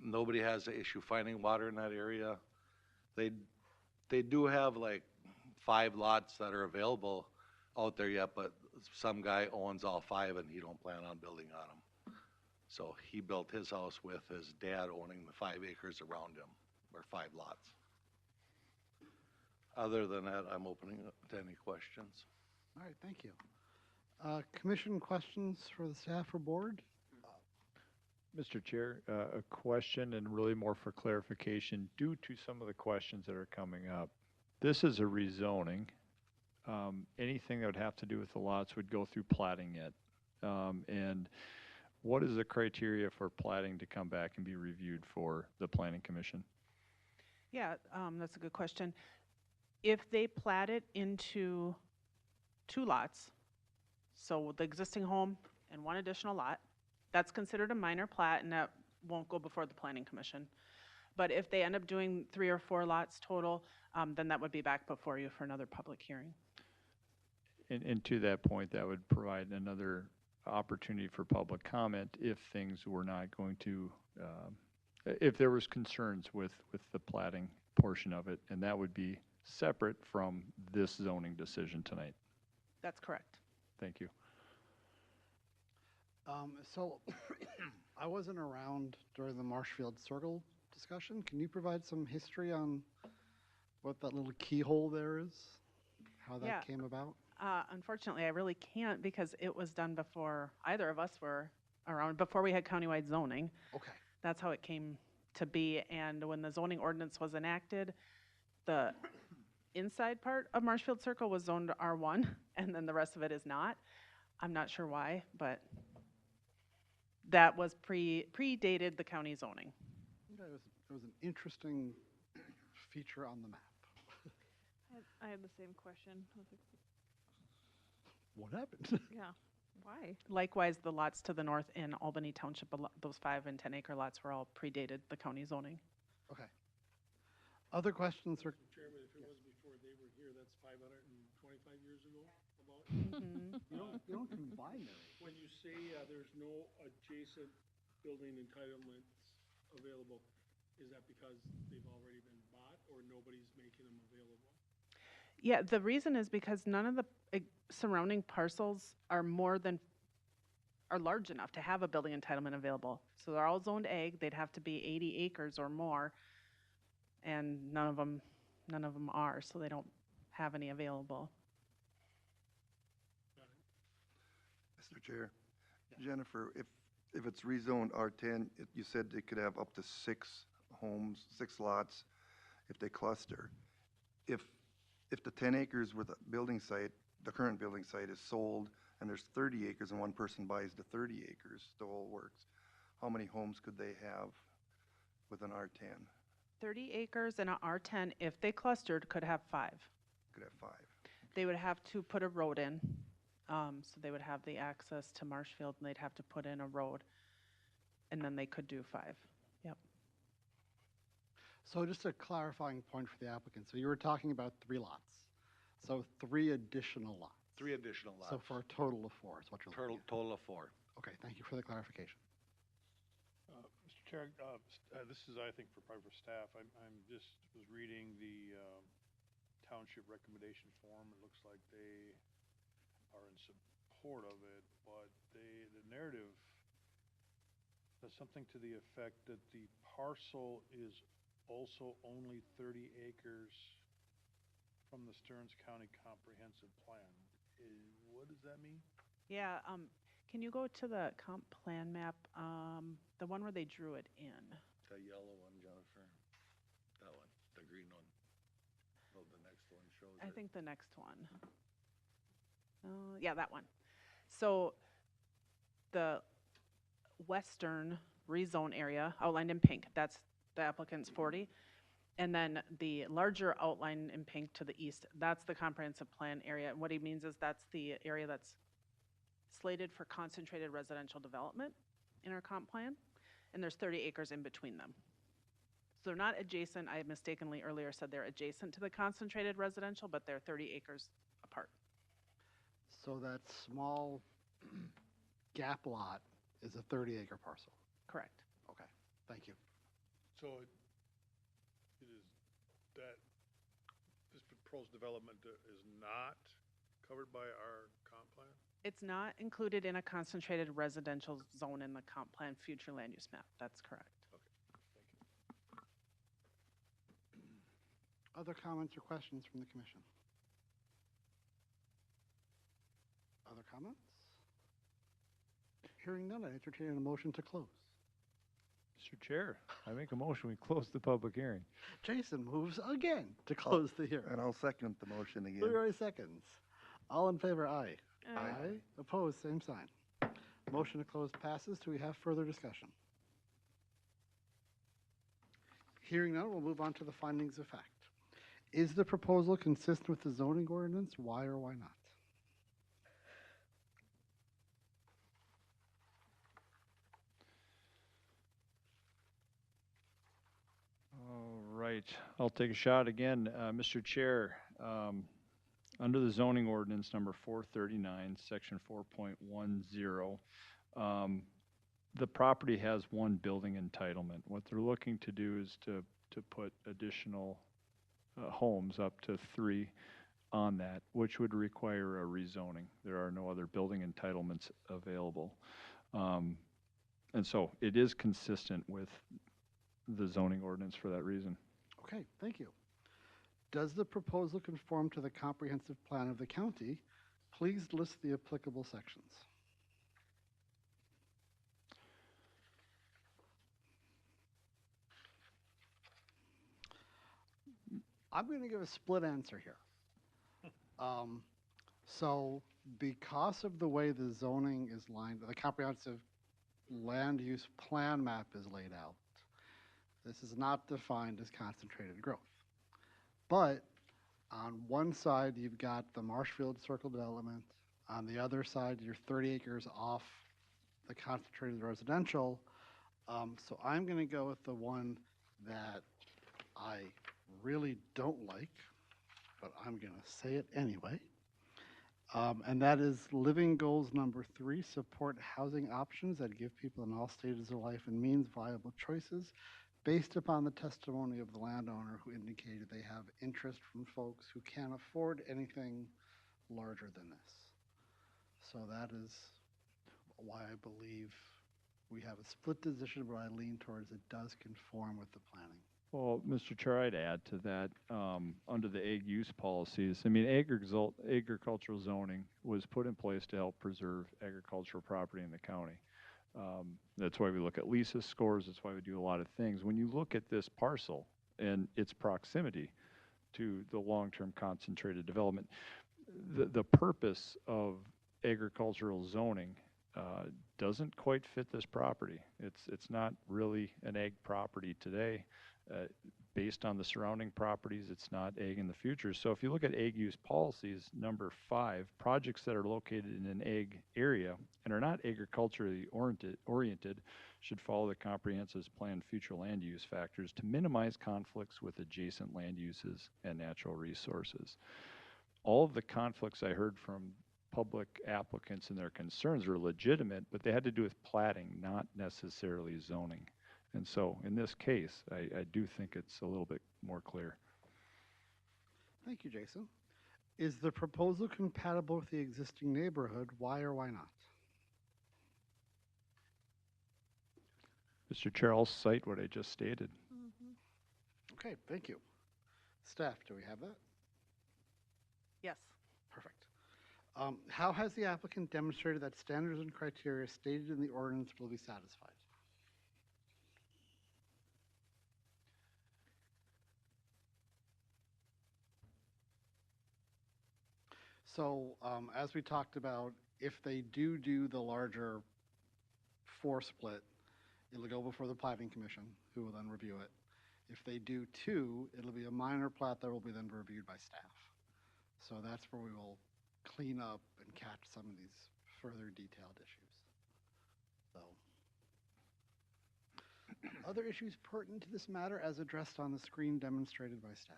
Nobody has an issue finding water in that area. They do have like 5 lots that are available out there yet, but some guy owns all 5 and he don't plan on building on them. So he built his house with his dad owning the 5 acres around him, or 5 lots. Other than that, I'm opening up to any questions. All right, thank you. Commission questions for the staff or board? Mr. Chair, a question, and really more for clarification, due to some of the questions that are coming up. This is a rezoning. Anything that would have to do with the lots would go through platting it. And what is the criteria for platting to come back and be reviewed for the Planning Commission? Yeah, that's a good question. If they plat it into 2 lots, so the existing home and 1 additional lot, that's considered a minor plat, and that won't go before the Planning Commission. But if they end up doing 3 or 4 lots total, then that would be back before you for another public hearing. And to that point, that would provide another opportunity for public comment if things were not going to, if there was concerns with the platting portion of it, and that would be separate from this zoning decision tonight. That's correct. Thank you. So I wasn't around during the Marshfield Circle discussion. Can you provide some history on what that little keyhole there is? How that Yeah. came about? Unfortunately, I really can't because it was done before either of us were around, before we had countywide zoning. Okay. That's how it came to be. And when the zoning ordinance was enacted, the inside part of Marshfield Circle was zoned R1, and then the rest of it is not. I'm not sure why, but that was predated the county zoning. It was an interesting feature on the map. I had the same question. What happened? Yeah, why? Likewise, the lots to the north in Albany Township, those 5 and 10 acre lots were all predated the county zoning. Okay. Other questions or? Chairman, if it was before they were here, that's 525 years ago, about. Mhm. You don't combine them. When you say there's no adjacent building entitlements available, is that because they've already been bought or nobody's making them available? Yeah, the reason is because none of the surrounding parcels are large enough to have a building entitlement available. So they're all zoned ag, they'd have to be 80 acres or more, and none of them are, so they don't have any available. Mr. Chair, Jennifer, if it's rezoned R10, you said they could have up to 6 homes, 6 lots if they cluster. If the 10 acres with the building site, the current building site is sold, and there's 30 acres and one person buys the 30 acres, the whole works, how many homes could they have with an R10? 30 acres and a R10, if they clustered, could have 5. Could have 5. They would have to put a road in, so they would have the access to Marshfield, and they'd have to put in a road, and then they could do 5. Yep. So just a clarifying point for the applicant. So you were talking about 3 lots. So 3 additional lots. 3 additional lots. So for a total of 4 is what you're looking at. Total of 4. Okay, thank you for the clarification. Mr. Chair, this is, I think, probably for staff. I'm just was reading the township recommendation form. It looks like they are in support of it, but the narrative says something to the effect that the parcel is also only 30 acres from the Stearns County Comprehensive Plan. What does that mean? Yeah, can you go to the comp plan map, the one where they drew it in? The yellow one, Jennifer. That one, the green one. Oh, the next one shows I it. think the next one. Yeah, that one. So the western rezone area outlined in pink, that's the applicant's 40. And then the larger outline in pink to the east, that's the comprehensive plan area. And what he means is that's the area that's slated for concentrated residential development in our comp plan. And there's 30 acres in between them. So they're not adjacent. I mistakenly earlier said they're adjacent to the concentrated residential, but they're 30 acres apart. So that small gap lot is a 30-acre parcel. Correct. Okay, thank you. So it is that this proposed development is not covered by our comp plan? It's not included in a concentrated residential zone in the comp plan future land use map. That's correct. Other comments or questions from the commission? Other comments? Hearing none, I entertain a motion to close. Mr. Chair, I make a motion, we close the public hearing. Jason moves again to close the hearing. And I'll second the motion again. Leroy seconds. All in favor, aye. Aye. Opposed, same sign. Motion to close passes. Do we have further discussion? Hearing none, we'll move on to the findings of fact. Is the proposal consistent with the zoning ordinance? Why or why not? All right, I'll take a shot again. Mr. Chair, under the zoning ordinance number 439, section 4.10, the property has 1 building entitlement. What they're looking to do is to put additional homes up to 3 on that, which would require a rezoning. There are no other building entitlements available. And so it is consistent with the zoning ordinance for that reason. Okay, thank you. Does the proposal conform to the comprehensive plan of the county? Please list the applicable sections. I'm going to give a split answer here. So because of the way the zoning is lined, the comprehensive land use plan map is laid out, this is not defined as concentrated growth. But on one side, you've got the Marshfield Circle development. On the other side, you're 30 acres off the concentrated residential. So I'm going to go with the one that I really don't like, but I'm going to say it anyway. And that is living goals number 3, support housing options that give people in all stages of life and means viable choices based upon the testimony of the landowner who indicated they have interest from folks who can't afford anything larger than this. So that is why I believe we have a split decision, but I lean towards it does conform with the planning. Well, Mr. Chair, I'd add to that, under the ag use policies, I mean, agricultural zoning was put in place to help preserve agricultural property in the county. That's why we look at LISA scores, that's why we do a lot of things. When you look at this parcel and its proximity to the long-term concentrated development, the purpose of agricultural zoning doesn't quite fit this property. It's not really an ag property today. Based on the surrounding properties, it's not ag in the future. So if you look at ag use policies, number 5, projects that are located in an ag area and are not agriculturally oriented should follow the comprehensive plan future land use factors to minimize conflicts with adjacent land uses and natural resources. All of the conflicts I heard from public applicants and their concerns are legitimate, but they had to do with platting, not necessarily zoning. And so in this case, I do think it's a little bit more clear. Thank you, Jason. Is the proposal compatible with the existing neighborhood? Why or why not? Mr. Chair, I'll cite what I just stated. Okay, thank you. Staff, do we have that? Yes. Perfect. How has the applicant demonstrated that standards and criteria stated in the ordinance will be satisfied? So as we talked about, if they do the larger 4 split, it'll go before the planning commission, who will then review it. If they do 2, it'll be a minor plat that will be then reviewed by staff. So that's where we will clean up and catch some of these further detailed issues. So, other issues pertinent to this matter as addressed on the screen demonstrated by staff.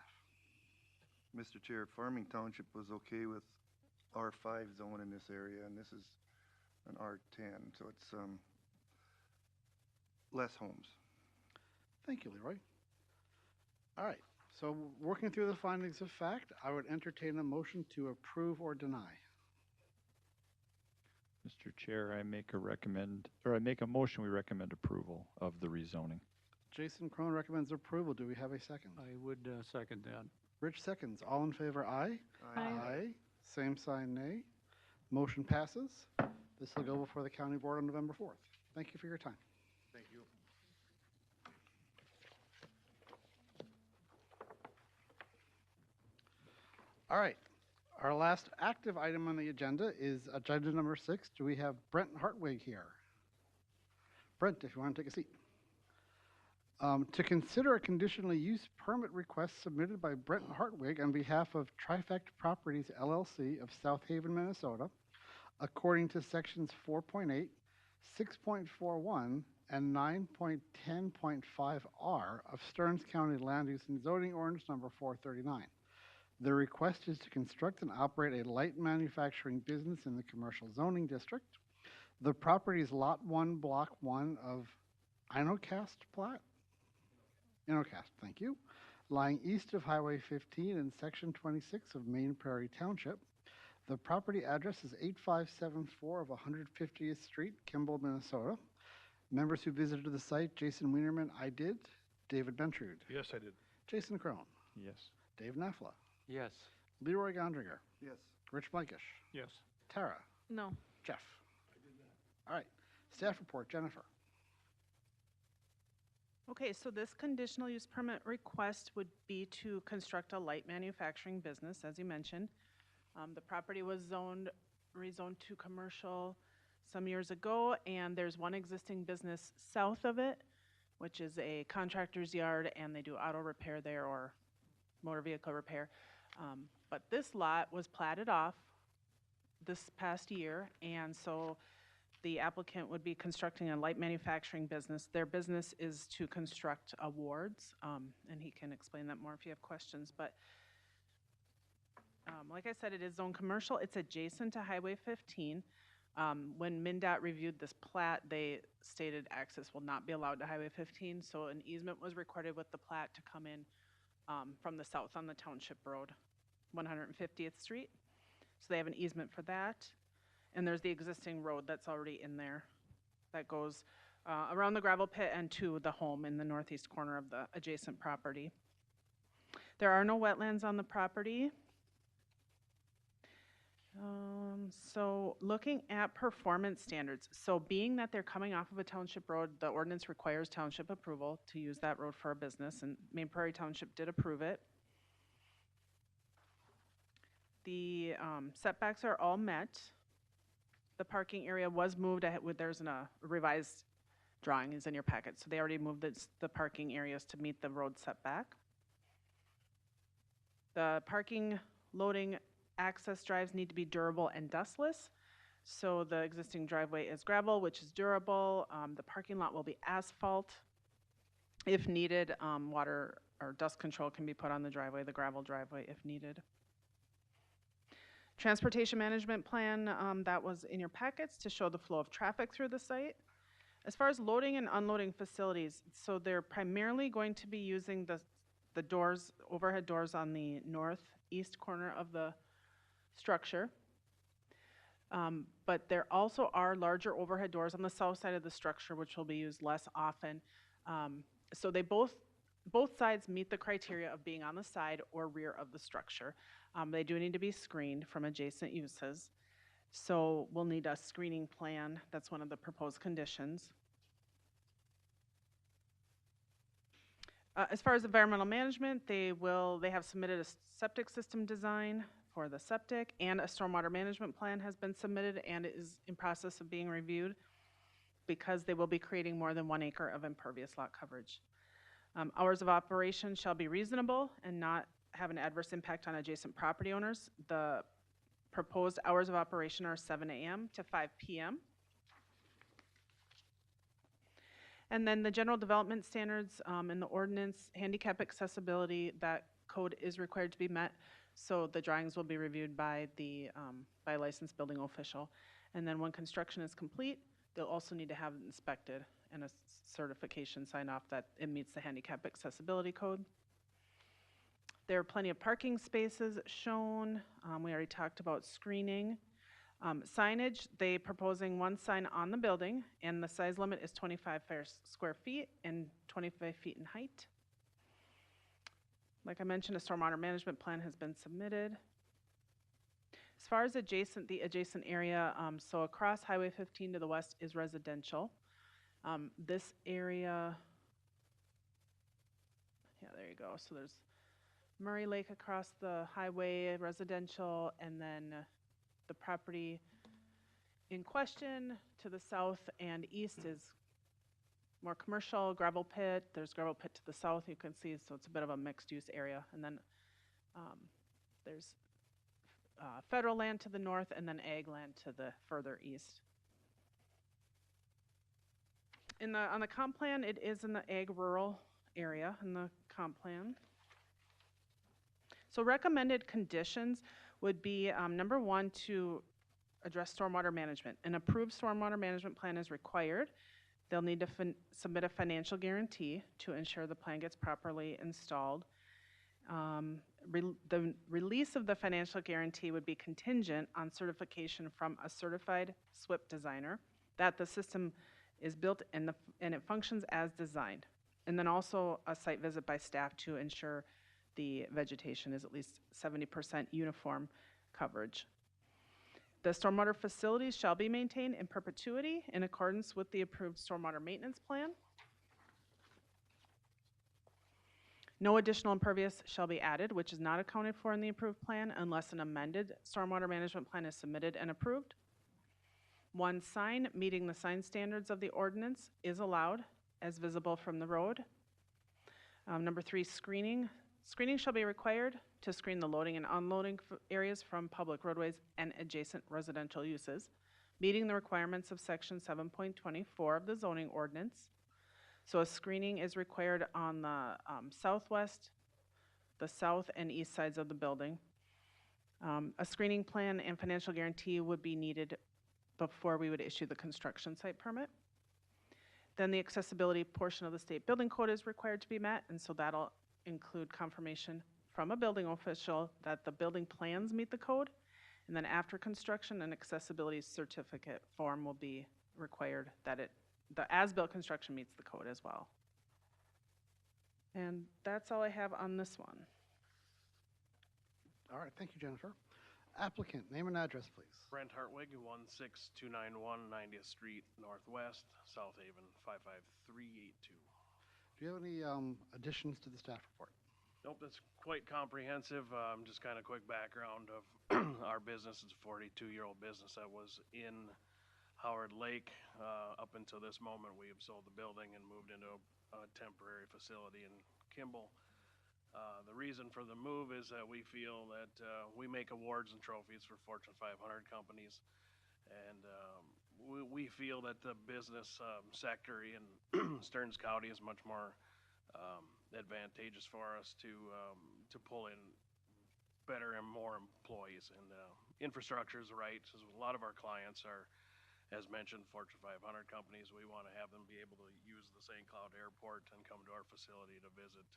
Mr. Chair, Farming Township was okay with R5 zone in this area, and this is an R10, so it's less homes. Thank you, Leroy. All right, so working through the findings of fact, I would entertain a motion to approve or deny. Mr. Chair, I make a motion we recommend approval of the rezoning. Jason Crone recommends approval. Do we have a second? I would second that. Rich seconds. All in favor, aye? Aye. Aye. Same sign, nay. Motion passes. This will go before the county board on November 4th. Thank you for your time. Thank you. All right. Our last active item on the agenda is agenda number 6. Do we have Brent Hartwig here? Brent, if you want to take a seat. To consider a conditional use permit request submitted by Brent Hartwig on behalf of Trifect Properties LLC of South Haven, Minnesota, according to sections 4.8, 6.41, and 9.10.5R of Stearns County Land Use and Zoning Ordinance number 439. The request is to construct and operate a light manufacturing business in the commercial zoning district. The property is Lot 1, Block 1 of Inocast plat? Inocast, thank you. lying east of Highway 15 in Section 26 of Main Prairie Township. The property address is 8574 of 150th Street, Kimball, Minnesota. Members who visited the site, Jason Wienerman, I did. David Bentrude. Yes, I did. Jason Crone. Yes. Dave Nafla. Yes. Leroy Gondringer. Yes. Rich Blankish. Yes. Tara. No. Jeff. All right. Staff report, Jennifer. Okay, so this conditional use permit request would be to construct a light manufacturing business, as you mentioned. The property was rezoned to commercial some years ago, and there's one existing business south of it, which is a contractor's yard, and they do auto repair there or motor vehicle repair. But this lot was platted off this past year, and so the applicant would be constructing a light manufacturing business. Their business is to construct awards, and he can explain that more if you have questions. But like I said, it is zone commercial. It's adjacent to Highway 15. When MnDOT reviewed this plat, they stated access will not be allowed to Highway 15, so an easement was recorded with the plat to come in from the south on the Township Road, 150th Street. So they have an easement for that. And there's the existing road that's already in there that goes around the gravel pit and to the home in the northeast corner of the adjacent property. There are no wetlands on the property. So looking at performance standards, so being that they're coming off of a township road, the ordinance requires township approval to use that road for a business, and Main Prairie Township did approve it. The setbacks are all met. The parking area was moved. There's a revised drawing is in your packet, so they already moved the parking areas to meet the road setback. The parking, loading, access drives need to be durable and dustless. So the existing driveway is gravel, which is durable. The parking lot will be asphalt. If needed, water or dust control can be put on the driveway, the gravel driveway if needed. Transportation management plan, that was in your packets to show the flow of traffic through the site. As far as loading and unloading facilities, so they're primarily going to be using the doors, overhead doors on the northeast corner of the structure. But there also are larger overhead doors on the south side of the structure, which will be used less often. So they both sides meet the criteria of being on the side or rear of the structure. They do need to be screened from adjacent uses. So we'll need a screening plan. That's one of the proposed conditions. As far as environmental management, they have submitted a septic system design for the septic, and a stormwater management plan has been submitted and is in process of being reviewed because they will be creating more than 1 acre of impervious lot coverage. Hours of operation shall be reasonable and not have an adverse impact on adjacent property owners. The proposed hours of operation are 7 a.m. to 5 p.m. And then the general development standards in the ordinance, handicap accessibility, that code is required to be met. So the drawings will be reviewed by by a licensed building official. And then when construction is complete, they'll also need to have it inspected and a certification sign off that it meets the handicap accessibility code. There are plenty of parking spaces shown. We already talked about screening. Signage, they proposing 1 sign on the building, and the size limit is 25 square feet and 25 feet in height. Like I mentioned, a stormwater management plan has been submitted. As far as the adjacent area, so across Highway 15 to the west is residential. This area, yeah, there you go. So there's Murray Lake across the highway, residential, and then the property in question to the south and east is more commercial, gravel pit. There's gravel pit to the south, you can see, so it's a bit of a mixed use area. And then there's federal land to the north and then ag land to the further east. On the comp plan, it is in the ag rural area in the comp plan. So recommended conditions would be number 1, to address stormwater management. An approved stormwater management plan is required. They'll need to submit a financial guarantee to ensure the plan gets properly installed. The release of the financial guarantee would be contingent on certification from a certified SWIP designer that the system is built and it functions as designed. And then also a site visit by staff to ensure the vegetation is at least 70% uniform coverage. The stormwater facilities shall be maintained in perpetuity in accordance with the approved stormwater maintenance plan. No additional impervious shall be added, which is not accounted for in the approved plan unless an amended stormwater management plan is submitted and approved. One sign meeting the sign standards of the ordinance is allowed as visible from the road. Number 3, screening. Screening shall be required to screen the loading and unloading areas from public roadways and adjacent residential uses, meeting the requirements of section 7.24 of the zoning ordinance. So a screening is required on the southwest, the south and east sides of the building. A screening plan and financial guarantee would be needed before we would issue the construction site permit. Then the accessibility portion of the state building code is required to be met, and so that'll include confirmation from a building official that the building plans meet the code. And then after construction, an accessibility certificate form will be required that the as-built construction meets the code as well. And that's all I have on this one. All right, thank you, Jennifer. Applicant, name and address, please. Brent Hartwig, 16291 90th Street Northwest, South Haven, 55382. Do you have any additions to the staff report? Nope, that's quite comprehensive. Just kind of quick background of our business. It's a 42-year-old business that was in Howard Lake. Up until this moment, we have sold the building and moved into a temporary facility in Kimball. The reason for the move is that we feel that we make awards and trophies for Fortune 500 companies, and we feel that the business sector in Stearns County is much more advantageous for us to pull in better and more employees. And infrastructure is right. So a lot of our clients are, as mentioned, Fortune 500 companies. We want to have them be able to use the St. Cloud Airport and come to our facility to visit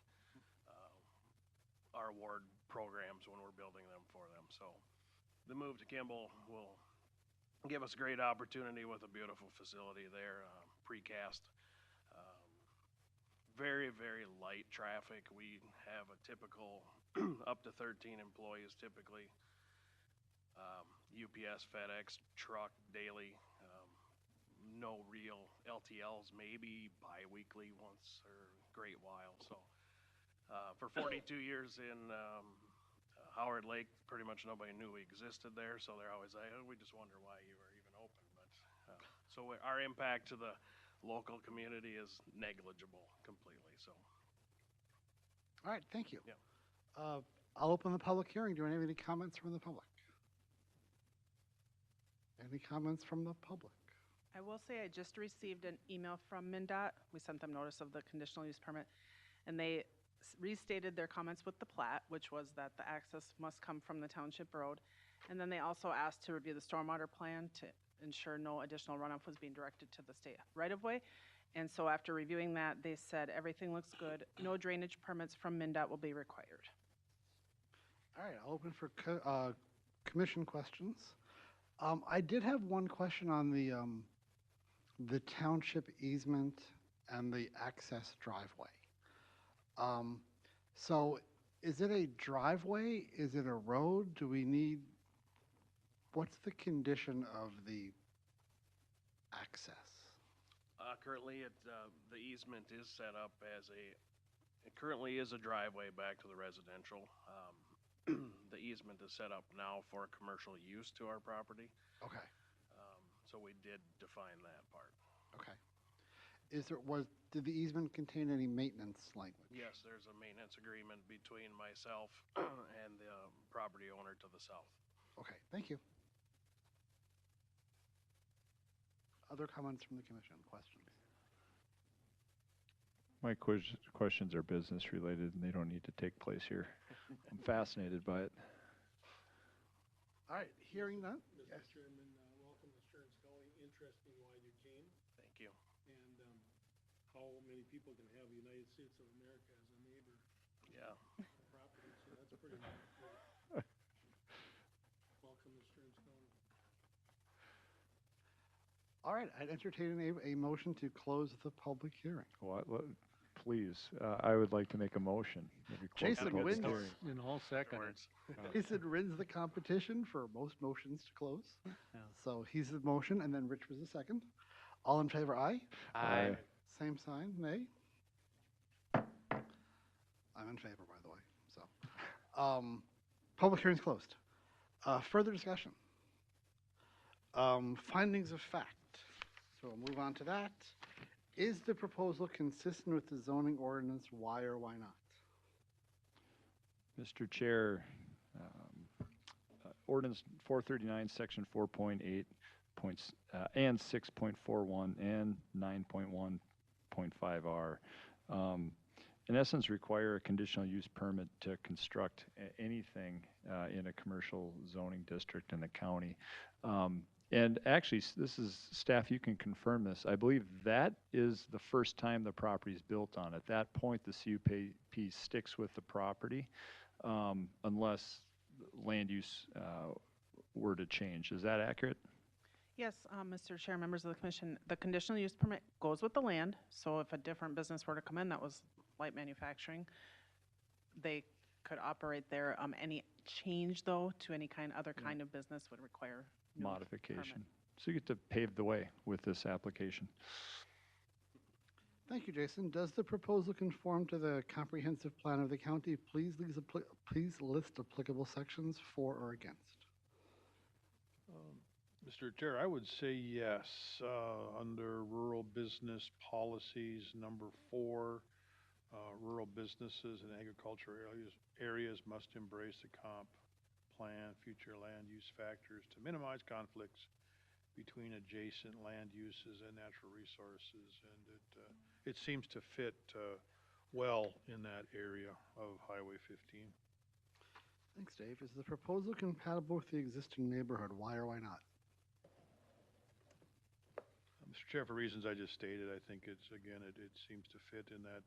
our award programs when we're building them for them. So the move to Kimball will give us a great opportunity with a beautiful facility there, precast. Very, very light traffic. We have a typical up to 13 employees typically. UPS, FedEx, truck daily. No real LTLs, maybe bi-weekly once or a great while. So for 42 years in Howard Lake, pretty much nobody knew we existed there, so they're always like, oh, we just wonder why you were even open. But so our impact to the local community is negligible completely. So. All right, thank you. Yeah. I'll open the public hearing. Do I have any comments from the public? Any comments from the public? I will say I just received an email from MnDOT. We sent them notice of the conditional use permit, and they restated their comments with the plat, which was that the access must come from the township road. And then they also asked to review the stormwater plan to ensure no additional runoff was being directed to the state right-of-way. And so after reviewing that, they said everything looks good. No drainage permits from MnDOT will be required. All right, I'll open for commission questions. I did have one question on the township easement and the access driveway. So is it a driveway? Is it a road? Do we need, what's the condition of the access? Currently, the easement is set up as it currently is a driveway back to the residential. The easement is set up now for commercial use to our property. Okay. So we did define that part. Okay. Did the easement contain any maintenance language? Yes, there's a maintenance agreement between myself and the property owner to the south. Okay, thank you. Other comments from the commission, questions? My questions are business related and they don't need to take place here. I'm fascinated by it. All right, hearing none. Mr. Chairman, welcome to Stearns County. Interesting why you came. Thank you. And how many people can have the United States of America as a neighbor? Yeah. Property. All right, I'd entertain a motion to close the public hearing. Please, I would like to make a motion. that we close the Jason public wins. hearing. And all seconds. Jason wins the competition for most motions to close. So he's the motion, and then Rich was the second. All in favor, aye? Aye. Same sign, nay? I'm in favor, by the way, so. Public hearing's closed. Further discussion. Findings of fact. So we'll move on to that. Is the proposal consistent with the zoning ordinance? Why or why not? Mr. Chair, ordinance 439, section 4.8 points, and 6.41 and 9.1.5R. In essence, require a conditional use permit to construct anything in a commercial zoning district in the county. And actually, this is, staff, you can confirm this. I believe that is the first time the property is built on. At that point, the CUP sticks with the property unless land use were to change. Is that accurate? Yes, Mr. Chair, members of the commission, the conditional use permit goes with the land. So if a different business were to come in that was light manufacturing, they could operate there. Any change, though, to any other kind of business would require new Modification. permit. So you get to pave the way with this application. Thank you, Jason. Does the proposal conform to the comprehensive plan of the county? Please list applicable sections for or against. Mr. Chair, I would say yes. Under rural business policies, number 4, rural businesses and agricultural areas must embrace the comp plan future land use factors to minimize conflicts between adjacent land uses and natural resources. And it seems to fit well in that area of Highway 15. Thanks, Dave. Is the proposal compatible with the existing neighborhood? Why or why not? Mr. Chair, for reasons I just stated, I think it's, again, it seems to fit in that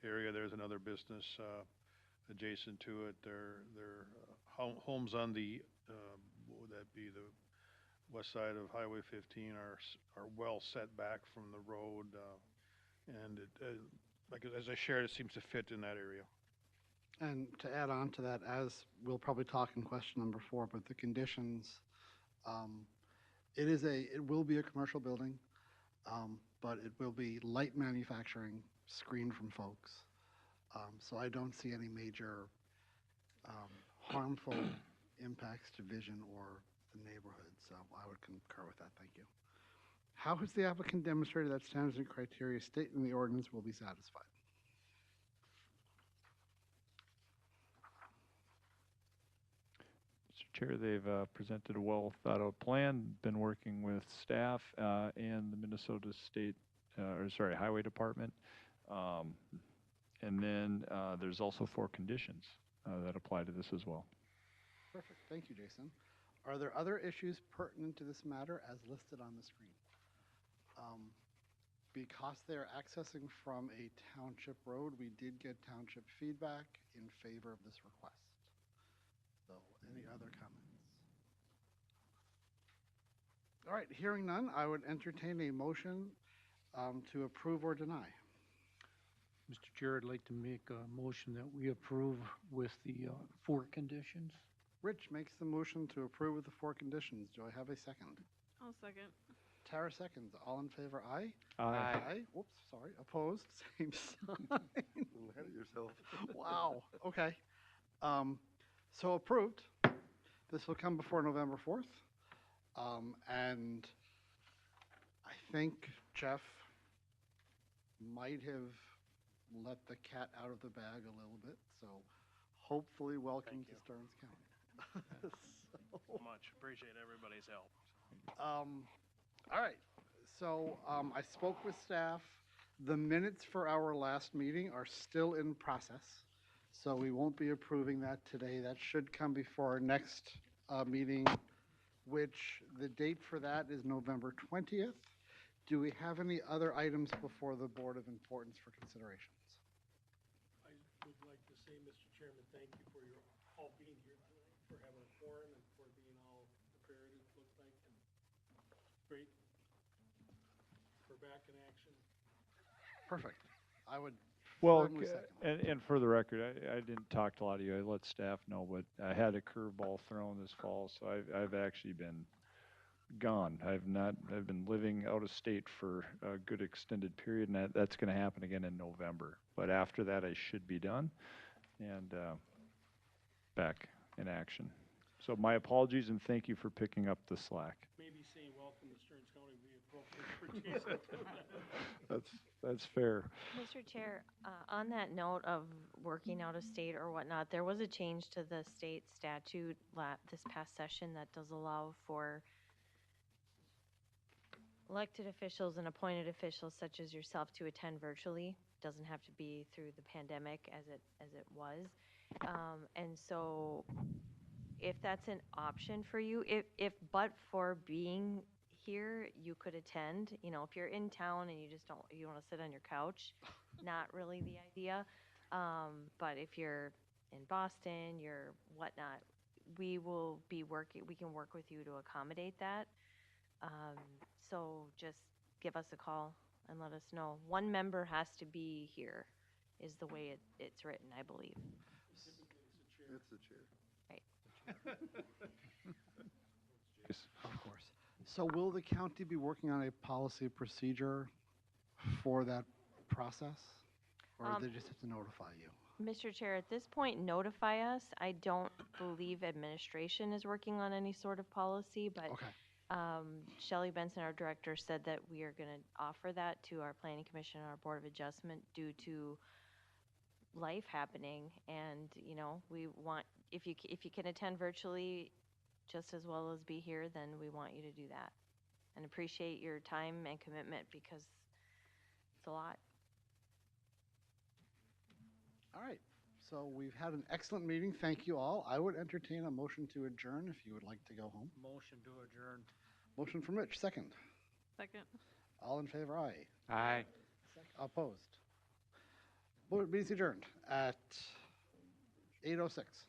area. There's another business adjacent to it. Their homes on the, what would that be, the west side of Highway 15 are well set back from the road. And it, like as I shared, it seems to fit in that area. And to add on to that, as we'll probably talk in question number 4, but the conditions, it will be a commercial building, but it will be light manufacturing, screened from folks. So I don't see any major harmful impacts to vision or the neighborhood. So I would concur with that. Thank you. How has the applicant demonstrated that standards and criteria stated in the ordinance will be satisfied? Chair, they've presented a well-thought-out plan, been working with staff and the Minnesota State, Highway Department. And then there's also 4 conditions that apply to this as well. Perfect. Thank you, Jason. Are there other issues pertinent to this matter as listed on the screen? Because they're accessing from a township road, we did get township feedback in favor of this request. So, any other comments? All right, hearing none, I would entertain a motion to approve or deny. Mr. Chair, I'd like to make a motion that we approve with the 4 conditions. Rich makes the motion to approve with the 4 conditions. Do I have a second? I'll second. Tara seconds. All in favor, aye? Aye. Aye. Whoops, sorry. Opposed? Same sign. Ahead of yourself. Wow. Okay. So approved. This will come before November 4th. And I think Jeff might have let the cat out of the bag a little bit. So hopefully welcome to Stearns County. So much. Appreciate everybody's help. All right. So I spoke with staff. The minutes for our last meeting are still in process. So we won't be approving that today. That should come before our next meeting, which the date for that is November 20th. Do we have any other items before the Board of Importance for considerations? I would like to say, Mr. Chairman, thank you for your all being here tonight, for having a forum and for being all prepared, it looks like, and great we're back in action. Perfect. I would Well, firmly second. and for the record, I didn't talk to a lot of you. I let staff know, but I had a curveball thrown this fall, so I've actually been gone. I've been living out of state for a good extended period, and that's going to happen again in November. But after that, I should be done and back in action. So my apologies and thank you for picking up the slack. Maybe saying welcome to Stearns County would be appropriate for Jason. That's fair. Mr. Chair, on that note of working out of state or whatnot, there was a change to the state statute this past session that does allow for elected officials and appointed officials such as yourself to attend virtually. Doesn't have to be through the pandemic as it was. And so if that's an option for you, if but for being here, you could attend. You know, if you're in town and you want to sit on your couch, not really the idea. But if you're in Boston, you're whatnot, we can work with you to accommodate that. So just give us a call and let us know. One member has to be here, is the way it's written, I believe. It's the chair. Right. Of course. So will the county be working on a policy procedure for that process? Or they just have to notify you? Mr. Chair, at this point, notify us. I don't believe administration is working on any sort of policy, but Shelley Benson, our director, said that we are going to offer that to our Planning Commission and our Board of Adjustment due to life happening. And, you know, we want, if you can attend virtually just as well as be here, then we want you to do that. And appreciate your time and commitment because it's a lot. All right. So we've had an excellent meeting. Thank you all. I would entertain a motion to adjourn if you would like to go home. Motion to adjourn. Motion from Rich, second. Second. All in favor, aye. Aye. Opposed. Meeting's adjourned at 8:06.